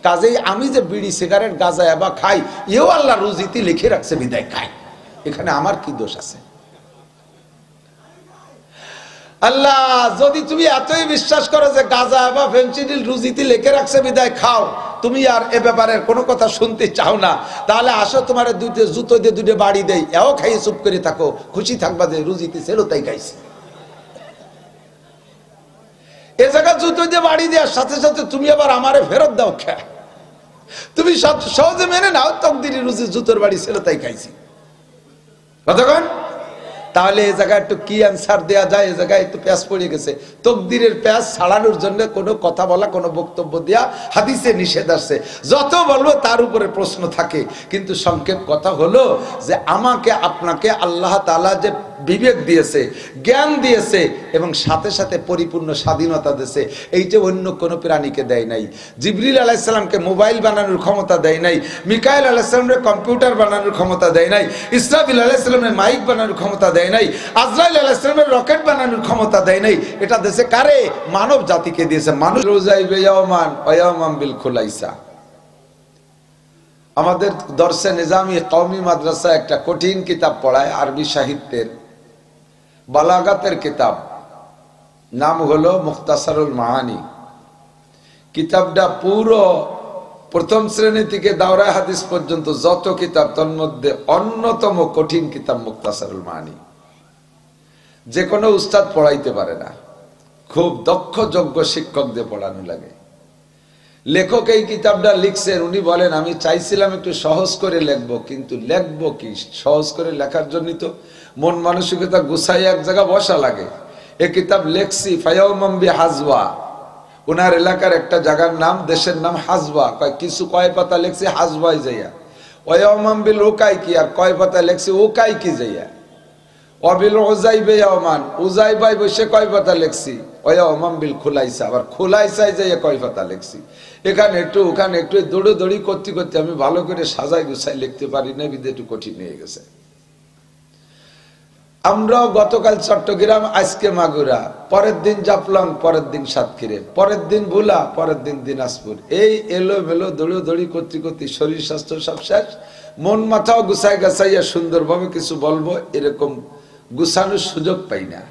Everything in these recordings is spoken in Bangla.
কাজেই আমি যে বিড়ি সিগারেট গাঁজা এবা খাই, এও আল্লাহ রুজিতে লিখে রাখছে বিদায় খাই, এখানে আমার কি দোষ আছে? আল্লাহ যদি তুমি এতই বিশ্বাস করো যে গাঁজা বা ফেনসিডিল রুজিতে লিখে রাখছে বিদায় খাও, তুমি আর এ ব্যাপারে কোনো কথা শুনতে চাও না, তাহলে আসো তোমার দুইটা জুতো দিয়ে দুটো বাড়ি দেই, এও খাইয়ে চুপ করে থাকো, খুশি থাকবা যে রুজিতে ছিল তাই খাইছে। এ জায়গা জুতো দিয়ে বাড়ি দেওয়ার সাথে সাথে তুমি আবার আমারে ফেরত দাও খা, তুমি সহজে মেনে নাও তকদিরি রুজি জুতোর বাড়ি ছিল তাই খাইছি, কতক্ষণ? তাহলে এই জায়গায় একটু কি অ্যান্সার দেয়া যায়? এই জায়গায় একটু প্যাঁচ পড়ে গেছে, তকদিরের প্যাঁচ ছাড়ানোর জন্য কোনো কথা বলা, কোনো বক্তব্য দেয়া হাদিসে নিষেধ আছে, যত বলবো তার উপরে প্রশ্ন থাকে। কিন্তু সংক্ষেপ কথা হলো যে আমাকে আপনাকে আল্লাহ তাআলা যে বিবেক দিয়েছে, জ্ঞান দিয়েছে এবং সাথে সাথে পরিপূর্ণ স্বাধীনতা দিয়েছে, এইটা অন্য কোনো প্রাণীকে দেয় নাই। জিবরিল আলাইহিস সালামকে মোবাইল বানানোর ক্ষমতা দেয় নাই, মিকাইল আলাইহিস সালামের কম্পিউটার বানানোর ক্ষমতা দেয় নাই, ইসরাফিল আলাইহিস সালামের মাইক বানানোর ক্ষমতা দেয় নাই, আজরাইল আলাইহিস সালামের রকেট বানানোর ক্ষমতা দেয় নাই। এটা দেশে কারে? মানব জাতিকে দিয়েছে। মানুষ রোজাইবে ইয়াওমান ওয়া ইয়াওমান বিল খুলাইসা। আমাদের দর্শে নিজামি কওমি মাদ্রাসা একটা কঠিন কিতাব পড়ায়, আরবি সাহিত্যের বালাগাতের কিতাব, নাম হলো মুখতাসারুল মাআনি। কিতাবটা পুরো প্রথম শ্রেণী থেকে দাওরা হাদিস পর্যন্ত যত কিতাব, তার মধ্যে অন্যতম কঠিন কিতাব মুখতাসারুল মাআনি। যে কোনো উস্তাদ পড়াইতে পারে না, খুব দক্ষ যোগ্য শিক্ষক দিয়ে পড়ানো লাগে। লেখক এই কিতাবটা লিখছেন, উনি বলেন আমি চাইছিলাম একটু সহজ করে লিখবো, কিন্তু লিখবো কি? সহজ করে লেখার জন্য তো মন মানসিকতা গুছাই এক জায়গা বসা লাগে। এই কিতাব লেখছি ফায়াউমাম বিহাজওয়া, ওনার এলাকার একটা জায়গার নাম, দেশের নাম হাজওয়া। কিছু কয় পাতা লেখছি হাজওয়াই যাইয়া, ওয়াউমাম বিল ওকাই কি, আর কয় পাতা লেখছি ওকাই কি যাইয়া, অবিল ওজাইবে ইয়াওমান, উজাইবাই বসে কয় পাতা লেখছি, ওয়াউমাম বিল খুলাইসা, আবার খুলাইসাই যাইয়া কয় পাতা লেখছি। এখানে একটু ওখানে একটু দৌড়ি করতে করতে আমি ভালো করে সাজাই গুছাই লিখতে পারি না, বিধে একটু কঠিন হয়ে গেছে। আমরাও গতকাল চট্টগ্রাম, আজকে মাগুরা, পরের দিন জাফলং, পরের দিন সাতক্ষীরা, পরের দিন ভোলা, পরের দিন দিনাজপুর, এই এলো মেলো দৌড়ি করতে করতে শরীর স্বাস্থ্য সব শেষ, মন মাথাও গুছাই গাছাইয়া সুন্দরভাবে কিছু বলবো এরকম গুছানোর সুযোগ পাই না।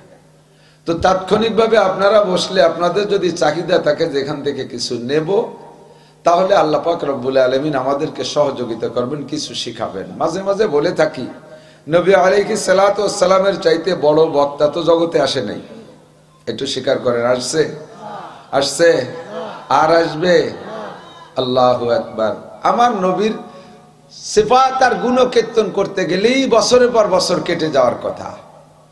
তো তাৎক্ষণিকভাবে আপনারা বসলে, আপনাদের যদি চাহিদা থাকে যেখান থেকে কিছু নেব, তাহলে আল্লাহ পাক রব্বুল আলামিন আমাদেরকে সহযোগিতা করবেন, কিছু শিখাবেন। মাঝে মাঝে বলে থাকি, নবী আলাইহিস সালাতু ওয়াস সালামের চাইতে বড় বক্তা তো জগতে আসে নাই, একটু স্বীকার করেন। আসছে? আসছে আর আসবে? আল্লাহু আকবার। আমার নবীর সিফাত আর গুণ কীর্তন করতে গেলেই বছরের পর বছর কেটে যাওয়ার কথা।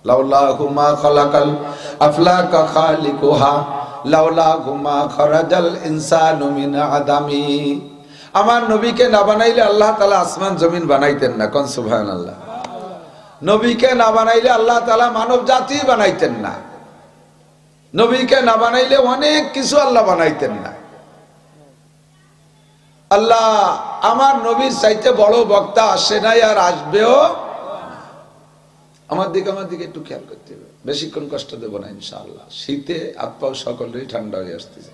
লাউলাহু মা খালাকাল আফলাকা খালিকুহা, লাউলাহু মা খরাজাল ইনসানু মিন আদামি। আমার নবীকে না বানাইলে আল্লাহ তাআলা আসমান জমিন বানাইতেন না। কোন সুবহানাল্লাহ। নবীকে না বানাইলে আল্লাহ তাআলা মানব জাতি বানাইতেন না। নবীকে না বানাইলে অনেক কিছু আল্লাহ বানাইতেন না। আল্লাহ আমার নবীর চাইতে বড় বক্তা আসে নাই, আর আসবেও। আমার দিকে একটু খেয়াল করতে হবে, বেশিক্ষণ কষ্ট দেব না ইনশাআল্লাহ। শীতে হাত পাও সকলেই ঠান্ডা হয়ে আসতেছে।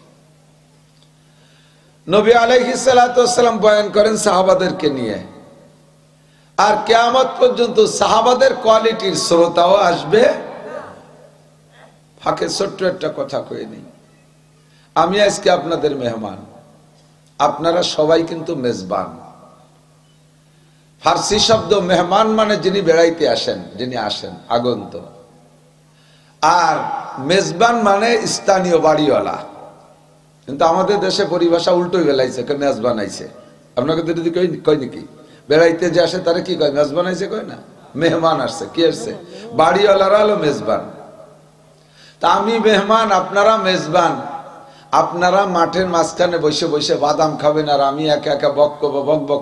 নবী আলাইহিস সালাতু ওয়াস সালাম বয়ান করেন সাহাবাদেরকে নিয়ে, আর কিয়ামত পর্যন্ত সাহাবাদের কোয়ালিটির শ্রোতাও আসবে। ফাঁকে ছোট্ট একটা কথা কয়ে নেই, আমি আজকে আপনাদের মেহমান, আপনারা সবাই কিন্তু মেজবান। ফার্সি শব্দ মেহমান মানে যিনি বেড়াইতে আসেন, যিনি আসেন, আগন্তুক। আর মেজবান মানে স্থানীয় বাড়িওয়ালা। কিন্তু আমাদের দেশে পরিভাষা উল্টোই বেলাইছে, মেজবান আইছে। আপনাকে যদি কই নাকি বেড়াইতে যে আসে তারা কি কয়? মেজবান আইছে কয় না, মেহমান আসছে। কি আসছে? বাড়িওয়ালারা হলো মেজবান। তা আমি মেহমান, আপনারা মেজবান। আপনারা মাঠের মাঝখানে বসে বসে বাদাম খাবেন, আর আমি একা একা বক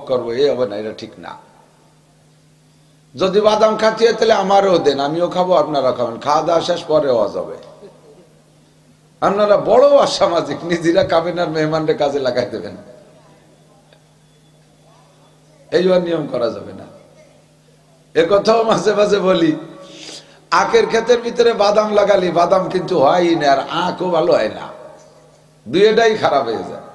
করবো, এই হবে না, এটা ঠিক না। যদি বাদাম খাচ্ছি তাহলে আমারও দেন, আমিও খাবো, আপনারা খাবেন। খাওয়া দাওয়া শেষ পরে হওয়া যাবে। আপনারা বড় অসামাজিক, নিজেরা খাবেন আর মেহমানদের কাজে লাগাই দেবেন, এই নিয়ম করা যাবে না। এ কথাও মাঝে মাঝে বলি, আখের ক্ষেতের ভিতরে বাদাম লাগালি বাদাম কিন্তু হয়ই না, আর আখও ভালো হয় না, দুইটাই খারাপ হয়ে যায়।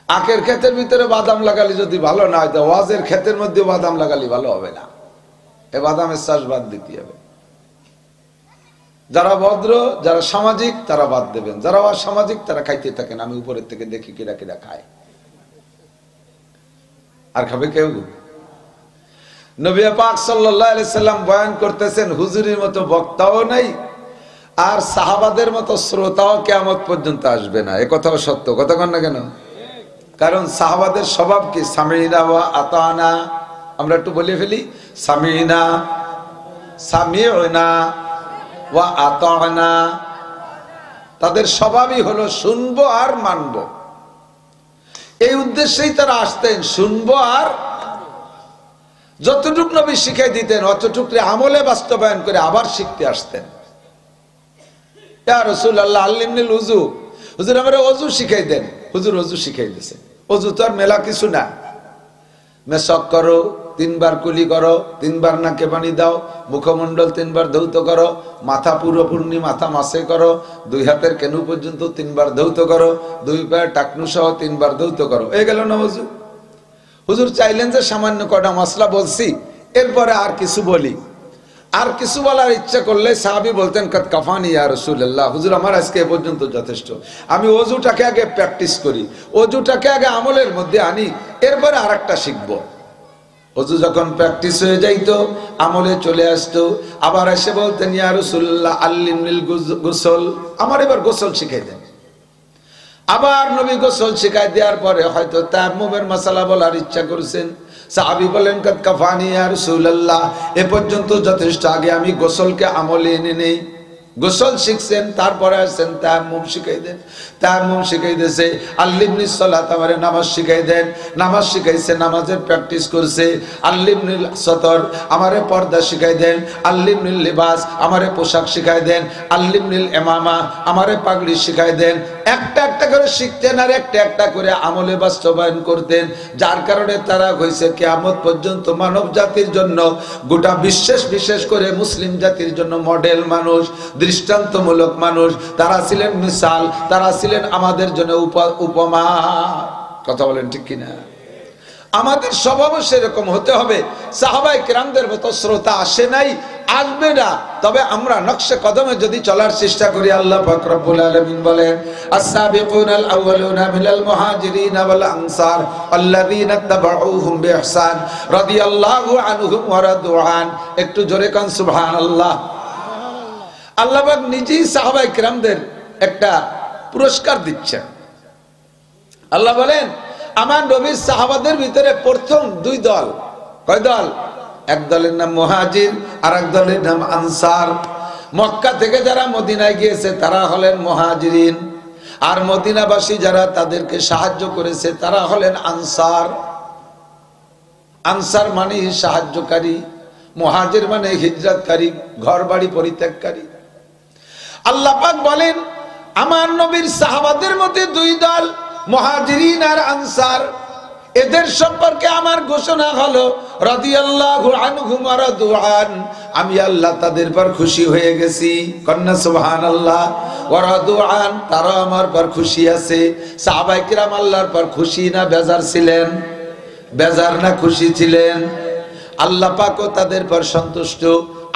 আখের ক্ষেতের ভিতরে বাদাম লাগালে যদি ভালো না হয়, তো ওয়াজের ক্ষেতের মধ্যে বাদাম লাগালে ভালো হবে না। এ বাদামের চাষ বাদ দিতে হবে। যারা ভদ্র, যারা সামাজিক, তারা বাদ দেবেন। যারা অসামাজিক তারা খাইতে থাকেন। আমি উপরের থেকে দেখি কিরা কিরা খায়। আর খাবে কেউ? নবী পাক সাল্লাল্লাহু আলাইহি সাল্লাম বয়ান করতেছেন, হুজুরের মতো বক্তাও নাই আর সাহাবাদের মতো শ্রোতাও কিয়ামত পর্যন্ত আসবে না। এ কথাও সত্য, কথা কন না কেন? কারণ সাহাবাদের স্বভাব কি? সামিনা ওয়া আতানা। আমরা একটু বলে ফেলি, সামিনা, সামিউনা ওয়া আতানা। তাদের স্বভাবই হলো শুনবো আর মানবো। এই উদ্দেশ্যেই তারা আসতেন, শুনবো আর যতটুক নবী শিখাই দিতেন অতটুকু আমলে বাস্তবায়ন করে আবার শিখতে আসতেন। ইয়া রাসূলুল্লাহ আল্লিমনিল উযু, হুজুর আমারে ওযু শিখাই দেন। হুজুর ওযু শিখাই দিয়েছেন। ওযু তো আর মেলা কিছু না। মেশক করো, 3 বার কুলি করো, 3 বার নাকে পানি দাও, মুখমণ্ডল 3 বার ধৌত করো, মাথা পুরোপূর্ণি মাথা মাসে করো, 2 হাতের কেনু পর্যন্ত 3 বার ধৌত করো, 2 পায়ের টাকনু সহ 3 বার ধৌত করো। এই গেল না ওযু। হুজুর চাইলেন যে সামান্য কটা মশলা বলছি, এরপরে আর কিছু বলি। আর কিছু বলার ইচ্ছা করলে সাহাবী বলতেন, কাদ কাফানি ইয়া রাসূলুল্লাহ, হুজুর আমার আজকে এ পর্যন্ত যথেষ্ট। আমি ওযুটাকে আগে প্র্যাকটিস করি, ওযুটাকে আগে আমলের মধ্যে আনি, এরপরে আরেকটা শিখবো। ওযু যখন প্র্যাকটিস হয়ে যাইতো, আমলে চলে আসতো, আবার এসে বলতেন, ইয়া রাসূলুল্লাহ আল্লিমনিল গোসল, আমার এবার গোসল শিখাই দেন। আবার নবী গোসল শিখাই দেওয়ার পরে হয়তো তায়াম্মুমের মাসালা বলার ইচ্ছা করেছেন। সাহাবী বলেন, কাদ কাফানি ইয়া রাসূলুল্লাহ, এ পর্যন্ত যথেষ্ট, আগে আমি গোসলকে আমলে এনে নেই। গোসল শিখছেন, তারপরে আসছেন তায়াম্মুম শিখাই দেন। তায়াম্মুম শিখাই দিয়েছে। আল্লিমনিস সালাত, আমারে নামাজ শিখাই দেন। নামাজ শিখাইছে, নামাজের প্র্যাকটিস করছে। আল্লিমনিল সতর, আমারে পর্দা শিখাই দেন। আল্লিমনিল লিবাস, আমারে পোশাক শিখাই দেন। আল্লিমনিল ইমামা, আমারে পাগড়ি শিখাই দেন। একটা একটা করে শিখতেন আর একটা একটা করে আমলে বাস্তবায়ন করতেন। যার কারণে তারা হয়েছে কিয়ামত পর্যন্ত মানব জাতির জন্য, গোটা বিশেষ করে মুসলিম জাতির জন্য মডেল মানুষ, দৃষ্টান্তমূলক মানুষ। তারা ছিলেন মিসাল, তারা ছিলেন আমাদের জন্য উপমা। কথা বলেন ঠিক কিনা? আমাদের স্বভাবও সেরকম হতে হবে। সাহাবায়ে কেরামদের মতো শ্রোতা আসে নাই, আসবে না। তবে আমরা নকশে কদমে যদি চলার চেষ্টা করি, আল্লাহ পাক রব্বুল আলামিন বলেন, আস-সাবিকুনাল আউয়ালুনা মিনাল মুহাজিরিন ওয়াল আনসার আল্লাযীনা তাবাউহুম বিইহসান রাদিয়াল্লাহু আনহুম ওয়া রাদু আন। একটু জোরে কান সুবহানাল্লাহ। আল্লাহ পাক নিজেই সাহাবায়ে কেরামদের একটা পুরস্কার দিচ্ছেন। আল্লাহ বলেন, আমার নবীর সাহাবাদের ভিতরে প্রথম 2 দল। কয় দল? এক দলের নাম মুহাজির, আর এক দলের নাম আনসার। মক্কা থেকে যারা মদিনায় গিয়েছে তারা হলেন মুহাজিরিন, আর মদিনাবাসী যারা তাদেরকে সাহায্য করেছে তারা হলেন আনসার। আনসার মানে সাহায্যকারী, মুহাজির মানে হিজরতকারী, ঘর বাড়ি পরিত্যাগকারী। আল্লাহ পাক বলেন, আমার নবীর সাহাবাদের মধ্যে 2 দল, মুহাজিরিন আর আনসার। এদের সম্পর্কে আমার ঘোষণা হলো, রাদিয়াল্লাহু আনহুম ওয়া রাদু আন, আমি আল্লাহ তাদের পর খুশি হয়ে গেছি। কন্না সুবহানাল্লাহ। ওয়া রাদু আন, তারা আমার পর খুশি আছে। সাহাবায়ে কিরাম আল্লাহর পর খুশি না বেজার ছিলেন? বেজার না খুশি ছিলেন? আল্লাহ পাকও তাদের পর সন্তুষ্ট।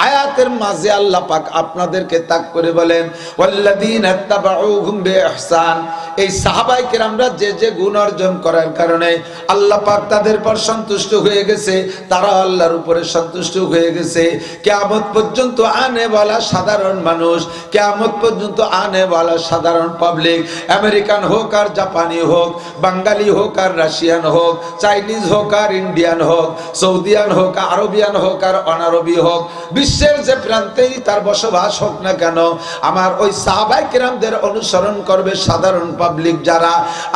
আয়াতের মাঝে আল্লাহ পাক আপনাদেরকে তাক করে বলেন, ওয়াল্লাযীনা তাবাউহুম বিইহসান। এই সাহাবায়ে কেরামরা যে গুণ অর্জন করার কারণে আল্লাহ পাক তাদের পর সন্তুষ্ট হয়ে গেছে, তারা আল্লাহর উপরে সন্তুষ্ট হয়ে গেছে। কিয়ামত পর্যন্ত আনেওয়ালা সাধারণ মানুষ, কিয়ামত পর্যন্ত আনেওয়ালা সাধারণ পাবলিক, আমেরিকান হোক আর জাপানি হোক, বাঙালি হোক আর রাশিয়ান হোক, চাইনিজ হোক আর ইন্ডিয়ান হোক, সৌদিয়ান হোক, আরবিয়ান হোক আর অনারবি হোক, বিশ্বের যে প্রান্তেই তার বসবাস হোক না কেন, আমার ওই সাহাবায়ে কেরামদের অনুসরণ করবে সাধারণ পাবলিক যারা।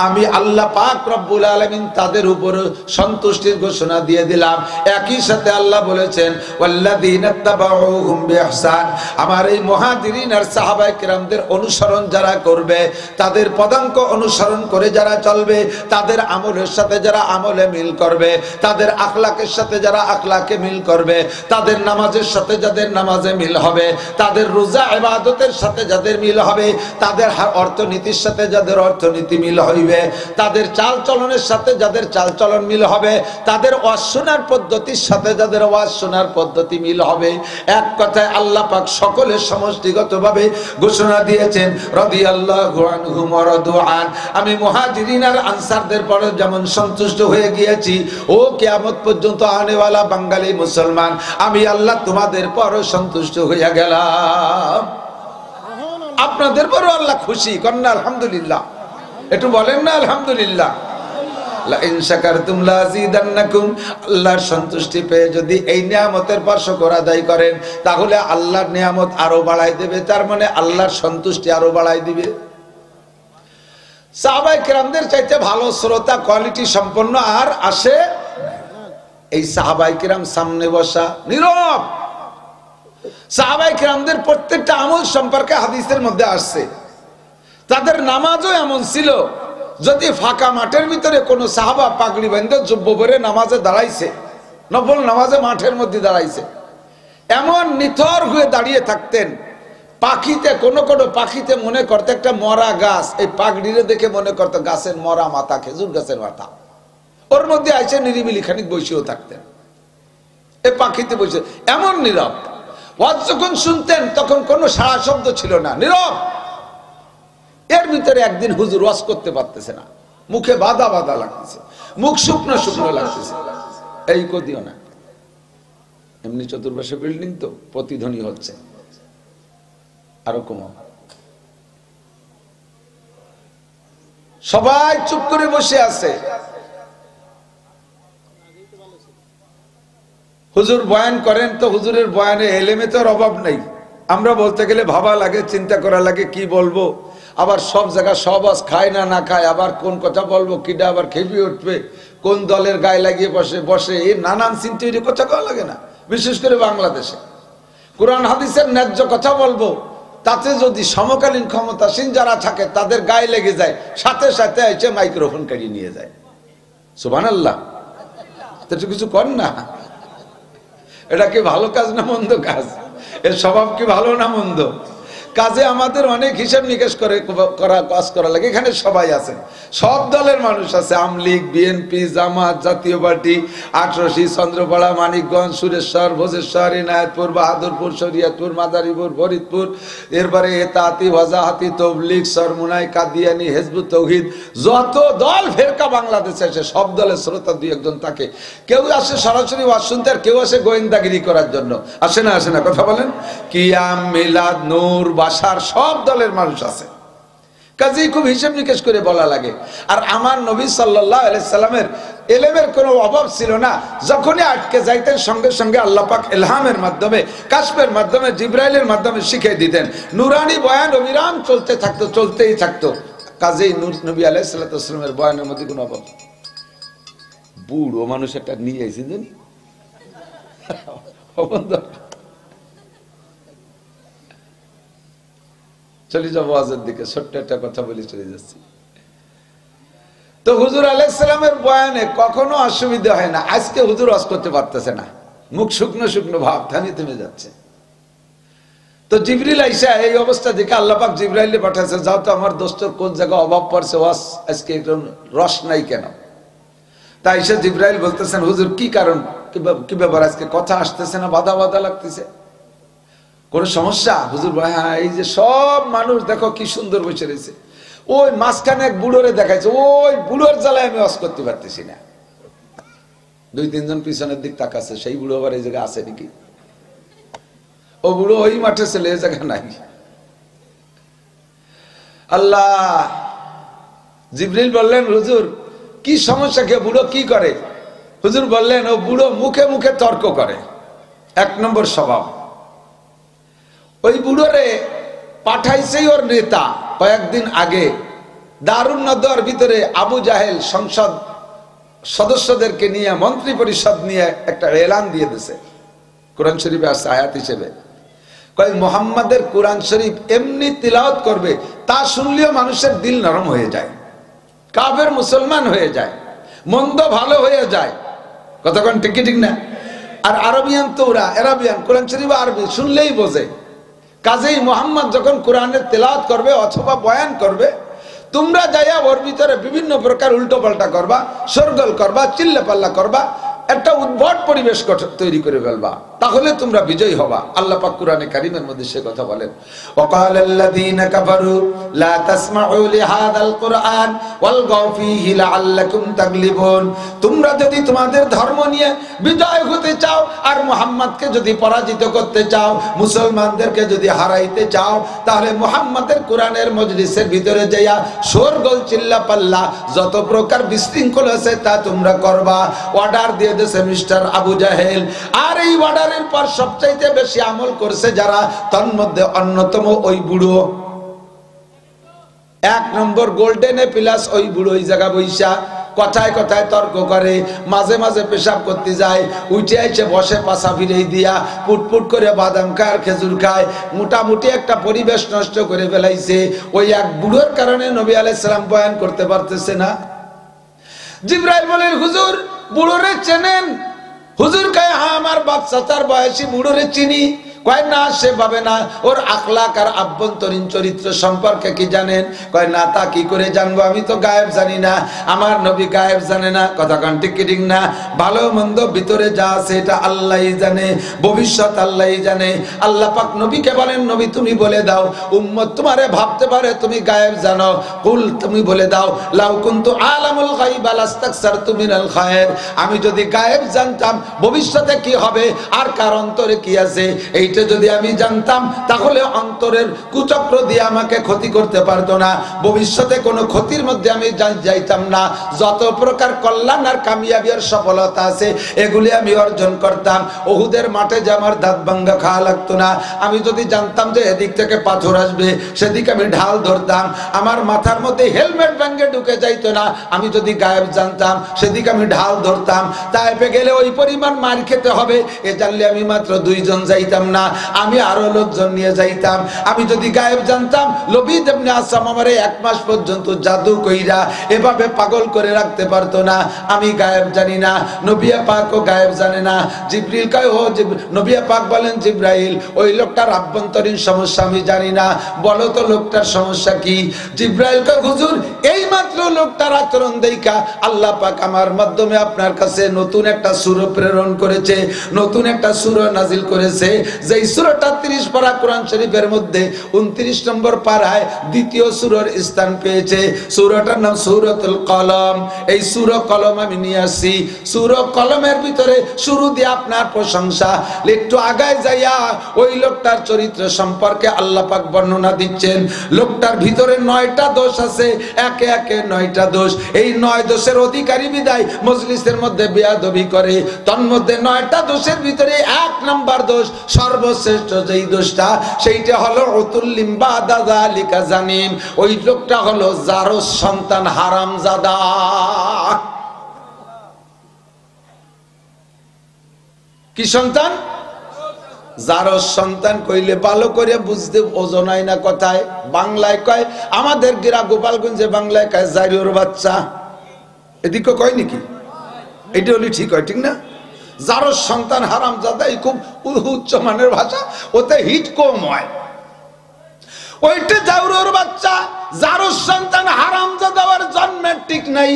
আমি আল্লাহ পাক রব্বুল আলামিন তাদের উপর সন্তুষ্টির ঘোষণা দিয়ে দিলাম। একই সাথে আল্লাহ বলেছেন, ওয়াল্লাযীনা তাবাউহুম বিইহসান, আমার এই মুহাজিরিন আর সাহাবায়ে কেরামদের অনুসরণ যারা করবে, তাদের পদাঙ্ক অনুসরণ করে যারা চলবে, তাদের আমলের সাথে যারা আমলে মিল করবে, তাদের আখলাকের সাথে যারা আখলাকে মিল করবে, তাদের নামাজের সাথে যাদের নামাজে মিল হবে, তাদের রোজা ইবাদতের সাথে যাদের মিল হবে, তাদের অর্থনীতির সাথে যাদের অর্থনীতি মিল হইবে, তাদের চাল চলনের সাথে যাদের চাল চলন মিল হবে, তাদের ওয়াজ শোনার পদ্ধতির সাথে যাদের ওয়াজ শোনার পদ্ধতি মিল হবে। এক কথায় আল্লাহ পাক সকলের সমষ্টিগতভাবে ঘোষণা দিয়েছেন রাদিয়াল্লাহু আনহুম ওয়া রাদু আন। আমি মুহাজিরিন আর আনসারদের পরে যেমন সন্তুষ্ট হয়ে গিয়েছি, ও কিয়ামত পর্যন্ত আনেওয়ালা বাঙালি মুসলমান, আমি আল্লাহ তোমাদের পরও সন্তুষ্ট হইয়া গেলাম। আপনাদের পরও আল্লাহ খুশি, কন্যা আলহামদুলিল্লাহ। একটু বলেন না আলহামদুলিল্লাহ। লাইন শাকারতুম লাযিদান্নাকুম, আল্লাহর সন্তুষ্টি পেয়ে যদি এই নিয়ামতের পর শুকর আদায় করেন, তাহলে আল্লাহর নিয়ামত আরো বাড়াই দেবে, তার মানে আল্লাহর সন্তুষ্টি আরো বাড়াই দিবে। সাহাবায়ে কেরামদের চাইতে ভালো শ্রোতা কোয়ালিটি সম্পন্ন আর আসে? এই সাহাবায়ে কেরাম সামনে বসা নীরব। সাহাবায়ে কেরামদের প্রত্যেকটা আমল সম্পর্কে হাদিসের মধ্যে আসছে। তাদের নামাজও এমন ছিল, যদি ফাঁকা মাঠের ভিতরে কোনো সাহাবা পাগড়ি বেঁধে জুব্ব পরে নামাজে দাঁড়াইছে, নফল নামাজে মাঠের মধ্যে দাঁড়াইছে, এমন নিথর হয়ে দাঁড়িয়ে থাকতেন, পাখিতে কোনো কোনো পাখিতে মনে করতে একটা মরা গাছ, এই পাগড়িরে দেখে মনে করতো গাছের মরা মাথা, খেজুর গাছের মাথা, ওর মধ্যে আইসে নিরিবিলি খানিক বসেও থাকতেন। এই পাখিতে বসে এমন নীরব। ওয়াজ যখন শুনতেন তখন কোনো সাড়া শব্দ ছিল না, নীরব। এর ভিতরে একদিন হুজুর ওয়াজ করতে পারতেছে না, মুখে বাধা বাধা লাগতেছে, মুখ শুকনো শুকনো লাগতেছে। এই কদিও না, এমনি চতুর্পাশে বিল্ডিং তো প্রতিধ্বনি হচ্ছে, আরো কমা। সবাই চুপ করে বসে আছে। হুজুর বয়ান করেন তো হুজুরের বয়ানে এলেমে তোর অভাব নাই। আমরা বলতে গেলে ভাবা লাগে, চিন্তা করা লাগে, কি বলবো, আবার সব জায়গা সব আজ খায় না না খায়, আবার কোন কথা বলবো, কিডা আবার খেপে উঠবে, কোন দলের গায়ে লাগিয়ে বসে বসে, এই নানান চিন্তা কথা কওয়া লাগে না। বিশেষ করে বাংলাদেশে কোরআন হাদিসের ন্যায্য কথা বলবো, তাতে যদি সমকালীন ক্ষমতাসীন যারা থাকে তাদের গায়ে লেগে যায়, সাথে সাথে এসে মাইক্রোফোন কাটিয়ে নিয়ে যায়। সুবহানাল্লাহ। তো কিছু কর না, এটা কি ভালো কাজ না মন্দ কাজ? এর স্বভাব কি ভালো না মন্দ? কাজে আমাদের অনেক হিসাব নিকেশ করে কাজ করা লাগে। এখানে সবাই আছেন, সব দলের মানুষ আছে, আমলীগ, বিএনপি, জামাত, জাতীয় পার্টি, আটরশি, চন্দ্রপাড়া, মানিকগঞ্জ, সুরেশ্বর, ভোজেশ্বর, ইনায়েতপুর, বাহাদুরপুর, শরিয়তপুর, মাদারীপুর, ফরিদপুর, এরপরে এতাতি, ওয়াজাহাতি, তবলিগ, সরমুনাই, কাদিয়ানি, হেজবুত তৌহিদ, যত দল ফেরকা বাংলাদেশে আছে সব দলের শ্রোতা দুই একজন থাকে। কেউ আসে সরাসরি ওয়াজ শুনতে, আর কেউ আসে গোয়েন্দাগিরি করার জন্য। আসে না আসে না কথা বলেন? কিয়াম, মিলাদ, নূর, বাসার, সব দলের মানুষ আছে। কাজেই খুব হিসেব নিকেশ করে বলা লাগে। আর আমার নবী সাল্লাল্লাহু আলাইহি সাল্লামের ইলমের কোনো অভাব ছিল না। যখনই আটকে যাইতেন সঙ্গে সঙ্গে আল্লাহ পাক ইলহামের মাধ্যমে, কাশফের মাধ্যমে, জিবরাইলের মাধ্যমে শিখিয়ে দিতেন। নুরানি বয়ান অবিরাম চলতে থাকতো, চলতেই থাকতো। কাজেই নবী আলাইহিস সালাতু ওয়াস সালামের বয়ানের মধ্যে কোনো অভাব। বুড়ো মানুষ একটা নিয়ে এসেছেন, চলে যাবো ওয়াজের দিকে, ছোট্ট একটা কথা বলে চলে যাচ্ছি। তো হুজুর আলাইহিস সালামের বয়ানে কখনো অসুবিধা হয় না। আজকে হুজুর ওয়াজ করতে পারতেছে না, মুখ শুকনো শুকনো ভাব, থামি থেমে যাচ্ছে। তো জিবরিল আইসা এই অবস্থা দেখে আল্লাহ পাক জিবরাইলে পাঠাইছে, যাও তো আমার দোস্তর কোন জায়গায় অভাব পড়ছে, ওয়াজ আজকে একটু রস নাই কেন? তাই সে জিবরাইল বলতেছেন, হুজুর কি কারণ, কি ব্যাপার, আজকে কথা আসতেছে না, বাধা বাধা লাগতেছে, কোন সমস্যা? হুজুর ভাই, হ্যাঁ, এই যে সব মানুষ দেখো কি সুন্দর বসে রয়েছে, ওই মাঝখানে এক বুড়োরে দেখাইছে, ওই বুড়োর জ্বালায় আমি ওয়াজ করতে পারতেছি না। দুই তিনজন পিছনের দিক তাকাচ্ছে, সেই বুড়ো আবার এই জায়গায় আছে নাকি? ও বুড়ো ওই মাঠে ছেলে, এই জায়গা নাই। আল্লাহ, জিবরিল বললেন, হুজুর কি সমস্যা, কে বুড়ো কি করে? হুজুর বললেন, ও বুড়ো মুখে মুখে তর্ক করে, এক নম্বর স্বভাব। ওই বুড়োরে পাঠাইছেই ওর নেতা কয়েকদিন আগে দারুন নদওয়ার ভিতরে আবু জাহেল সংসদ সদস্যদেরকে নিয়ে, মন্ত্রী পরিষদ নিয়ে একটা এলান দিয়ে দিয়েছে, কোরআন শরীফে আছে আয়াত হিসেবে। কয় মুহাম্মাদের কোরআন শরীফ এমনি তিলাওয়াত করবে, তা শুনলেও মানুষের দিল নরম হয়ে যায়, কাফের মুসলমান হয়ে যায়, মন্দ ভালো হয়ে যায়। কতক্ষণ ঠিক ঠিক না? আর আরবিয়ান তো ওরা আরবিয়ান, কোরআন শরীফ আরবি শুনলেই বোঝে। কাজেই মুহাম্মদ যখন কোরআনের তেলাওয়াত করবে অথবা বয়ান করবে, তোমরা যাইয়া ওর ভিতরে বিভিন্ন প্রকার উল্টো পাল্টা করবা, শোরগোল করবা, চিল্লাপাল্লা করবা, একটা উদ্ভট পরিবেশ তৈরি করে ফেলবা, তাহলে তোমরা বিজয়ী হবা। আল্লাহ পাক কোরআনে কারীমের মধ্যে সে কথা বলেন, ওয়াকালাল্লাযীনা কাফারু লা তাসমাউ লিহাযাল কুরআন ওয়ালগাউ ফীহি লাআল্লাকুম তাগলিবুন। তোমরা যদি তোমাদের ধর্ম নিয়ে বিজয় হতে চাও আর মুহাম্মদকে যদি পরাজিত করতে চাও, মুসলমানদেরকে যদি হারাইতে চাও, তাহলে মুহাম্মদের কোরআনের মজলিসের ভিতরে যাইয়া শোরগোল চিল্লাপাল্লা যত প্রকার বিশৃঙ্খল আছে তা তোমরা করবা। অর্ডার দিয়ে দিয়েছে মিস্টার আবু জাহেল। আর এই অর্ডারের পর সবচাইতে বেশি আমল করছে যারা, তন্মধ্যে অন্যতম ওই বুড়ো, 1 নম্বর গোল্ডেনে প্লাস ওই বুড়ো ওই জায়গা বৈশা কথায় কথায় তর্ক করে, মাঝে মাঝে পেশাব করতে যায়, উঠে এসে বসে পাশা ফিরে দিয়া পুটপুট করে বাদাম খায় আর খেজুর খায়, মোটামুটি একটা পরিবেশ নষ্ট করে ফেলাইছে। ওই এক বুড়োর কারণে নবী আলাইহিস সালাম বয়ান করতে পারতেছে না। জিবরাইল বলেন, হুজুর বুড়োরে চেনেন? হুজুর কয়, হ্যাঁ আমার বাচ্চা তার বয়সী বুড়োরে চিনি। কয় না, সে ভাবে না, ওর আখলাক আর আভ্যন্তরীণ চরিত্র সম্পর্কে কি জানেন? কয় না, তা কি করে জানবো, আমি তো গায়েব জানি না, আমার নবী গায়েব জানে না। কথা কান ঠিক কি ঠিক না? ভালো মন্দ ভিতরে যা আছে এটা আল্লাহই জানে, ভবিষ্যৎ আল্লাহই জানে। আল্লাহ পাক নবীকে বলেন, নবী তুমি বলে দাও, উম্মত তোমারে ভাবতে পারে তুমি গায়েব জানো, কুল তুমি বলে দাও, লাউ কুনতু আলামুল গায়ব লাস্তাকসারতু মিনাল খায়র। আমি যদি গায়েব জানতাম ভবিষ্যতে কি হবে আর কার অন্তরে কি আছে, এই যদি আমি জানতাম তাহলে অন্তরের কুচক্র দিয়ে আমাকে ক্ষতি করতে পারতো না, ভবিষ্যতে কোনো ক্ষতির মধ্যে আমি যাইতাম না। যত প্রকার কল্যাণ আর কামিয়াবি আর সফলতা আছে এগুলি আমি অর্জন করতাম। ওহুদের মাঠে যে আমার দাঁত ভাঙ্গা খাওয়া লাগতো না। আমি যদি জানতাম যে এদিক থেকে পাথর আসবে সেদিকে আমি ঢাল ধরতাম, আমার মাথার মধ্যে হেলমেট ভেঙে ঢুকে যাইতো না। আমি যদি গায়েব জানতাম সেদিকে আমি ঢাল ধরতাম। তাইফে গেলে ওই পরিমাণ মার খেতে হবে এ জানলে আমি মাত্র 2 জন যাইতাম না, আমি আরো লোকজন নিয়ে যাইতাম। আমি যদি গায়েব জানতাম লবিদ ইবনে আসাম আমারে 1 মাস পর্যন্ত জাদু কইরা এভাবে পাগল করে রাখতে পারতো না। আমি গায়েব জানি না, নবী পাকও গায়েব জানে না। জিবরিল কয়, ও নবী পাক বলেন, জিবরাইল ওই লোকটার আভ্যন্তরীণ সমস্যা আমি জানি না, বলো তো লোকটার সমস্যা কি? জিবরাইল কয়, হুজুর এই মাত্র লোকটার আচরণ দেইখা আল্লাহ পাক আমার মাধ্যমে আপনার কাছে নতুন একটা সূরা প্রেরণ করেছে, নতুন একটা সূরা নাজিল করেছে। যেই সূরাটা 30 পারা কোরআন শরীফের মধ্যে 29 নম্বর পারায় দ্বিতীয় সূরার স্থান পেয়েছে। সূরাটার নাম সূরাতুল কলম। এই সূরা কলম আমি নিয়ে আসছি। সূরা কলমের ভিতরে শুরু দিয়ে আপনার প্রশংসা, একটু আগায় যাইয়া ওই লোকটার চরিত্র সম্পর্কে আল্লাহ পাক বর্ণনা দিচ্ছেন। লোকটার ভিতরে 9টা দোষ আছে, একে একে 9টা দোষ। এই 9 দোষের অধিকারী বিদায় মজলিসের মধ্যে বেয়াদবি করে। তন্মধ্যে 9টা দোষের ভিতরে 1 নাম্বার দোষ, সর্বশ্রেষ্ঠ যেই দোষটা, সেইটা হলো উতুল্লিম বাদা যালিকা জানিম। ওই লোকটা হলো জারস সন্তান, হারামজাদা। কি সন্তান? জারস সন্তান কইলে ভালো করে বুঝতে ওজন হয় না কথায়। বাংলায় কয়, আমাদের গিরা গোপালগঞ্জে বাংলায় কয় জারিওর বাচ্চা। এদিকে কয় নাকি? এটা হলে ঠিক হয়, ঠিক না? জারস সন্তান হারামজাদা, এই খুব উচ্চ মানের ভাষা, ওতে হিট কম হয়। ওইটা জাউরুর বাচ্চা, জারস সন্তান হারামজাদা, আর জন্মের ঠিক নাই।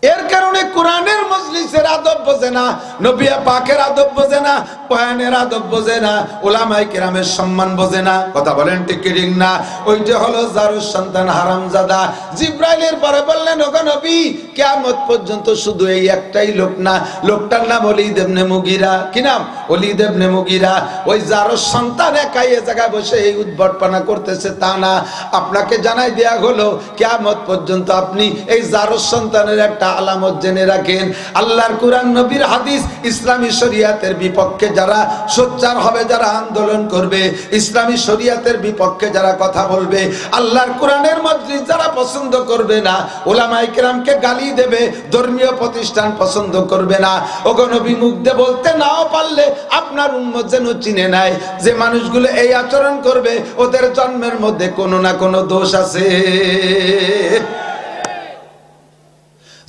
এর কারণে কোরআনের মজলিসের আদব বোঝে না, নবী পাকের আদব বোঝে না, বয়ানের আদব বোঝে না, উলামায়ে কেরামের সম্মান বোঝে না। কথা বলেন ঠিক কি ঠিক না? ওইটা হলো জারুস সন্তান হারামজাদা। জিবরাইলের পরে বললেন, ওগো নবী কিয়ামত পর্যন্ত শুধু এই একটাই লোক না, লোকটার নাম ওলীদ ইবনে মুগীরা। কি নাম? ওলীদ ইবনে মুগীরা। ওই জারুস সন্তান একাই এই জায়গায় বসে এই উদ্ভটপনা করতেছে তা না, আপনাকে জানাই দেয়া হলো কিয়ামত পর্যন্ত আপনি এই জারুস সন্তানের একটা আলামত জেনে রাখেন। আল্লাহর কোরআন, নবীর হাদিস, ইসলামী শরীয়তের বিপক্ষে যারা সোচ্চার হবে, যারা আন্দোলন করবে, ইসলামী শরীয়তের বিপক্ষে যারা কথা বলবে, আল্লাহর কোরআনের মজলিস যারা পছন্দ করবে না, উলামায়ে কেরামকে গালি দেবে, ধর্মীয় প্রতিষ্ঠান পছন্দ করবে না, ওগো নবী মুখ দিয়ে বলতে নাও পারলে আপনার উম্মত যেন চিনে নেয় যে মানুষগুলো এই আচরণ করবে ওদের জন্মের মধ্যে কোনো না কোনো দোষ আছে।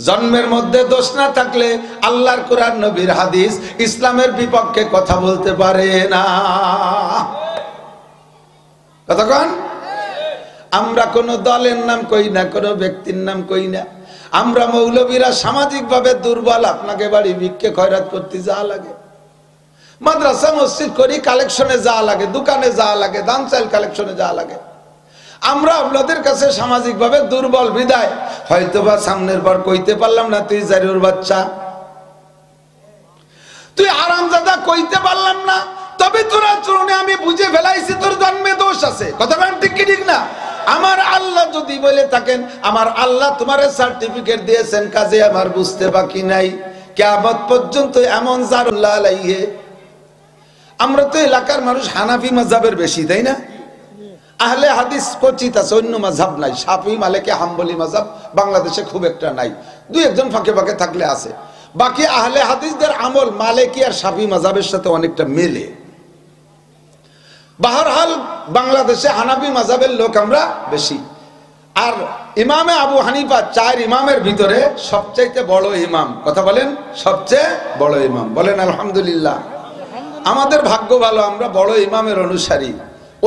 জন্মের মধ্যে দোষ না থাকলে আল্লাহর কোরআন নবীর হাদিস ইসলামের বিপক্ষে কথা বলতে পারে না। কতক্ষণ আমরা কোন দলের নাম কই না, কোন ব্যক্তির নাম কই না। আমরা মৌলবীরা সামাজিকভাবে দুর্বল, আপনাকে বাড়ি ভিক্ষে খয়রাত করতে যা লাগে, মাদ্রাসা মসজিদ করি কালেকশনে যা লাগে, দোকানে যা লাগে, দান চাইল কালেকশনে যা লাগে। আমরা আপনাদের কাছে সামাজিকভাবে দুর্বল বিদায় হয়তোবা সামনের বার কইতে পারলাম না, তুই জারিউর বাচ্চা, তুই আরামজাদা কইতে পারলাম না, তবে তোরা চরণে আমি বুঝে ফেলাইছি তোর জন্মে দোষ আছে। কথা বলেন ঠিক কি ঠিক না? আমার আল্লাহ যদি বলে থাকেন আমার আল্লাহ তোমার সার্টিফিকেট দিয়েছেন, কাজে আমার বুঝতে বাকি নাই। কিয়ামত পর্যন্ত এমন জারুল্লাহ আলাইহি। আমরা তো এলাকার মানুষ হানাফি মাযহাবের বেশি, তাই না? আহলে হাদিস কচিত আছে, অন্য মাযহাব নাই। শাফি মালিকি হাম্বলি মাযহাব বাংলাদেশে খুব একটা নাই, দুই একজন ফাঁকে ফাঁকে থাকলে আছে। বাকি আহলে হাদিসদের আমল মালিকি আর শাফি মাযহাবের সাথে অনেকটা মেলে। বাহরহাল বাংলাদেশে হানাফি মাযহাবের লোক আমরা বেশি। আর ইমামে আবু হানিফা 4 ইমামের ভিতরে সবচাইতে বড় ইমাম। কথা বলেন, সবচেয়ে বড় ইমাম। বলেন আলহামদুলিল্লাহ। আমাদের ভাগ্য ভালো, আমরা বড় ইমামের অনুসারী।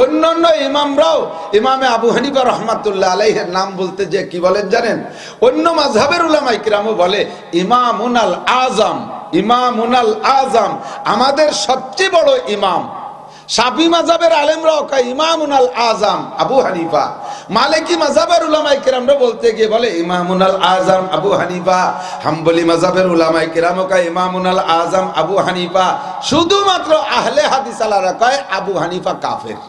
অন্যান্য ইমামরাও ইমামে আবু হানিফা রহমাতুল্লাহ আলাইহির নাম বলতে যে কি বলেন জানেন? অন্য মাযহাবের উলামায়ে কিরামও বলে ইমামুনাল আযম, ইমামুনাল আযম, আমাদের সবচেয়ে বড় ইমাম। শাফি মাযহাবের আলেমরাও কয় ইমামুনাল আযম আবু হানিফা। মালিকি মাযহাবের উলামায়ে কিরামরা বলতে গিয়ে বলে ইমামুনাল আযম আবু হানিফা। হাম্বলি মাযহাবের উলামায়ে কিরামও কয় ইমামুনাল আযম আবু হানিফা। শুধুমাত্র আহলে হাদিস আলারা কয় আবু হানিফা কাফের।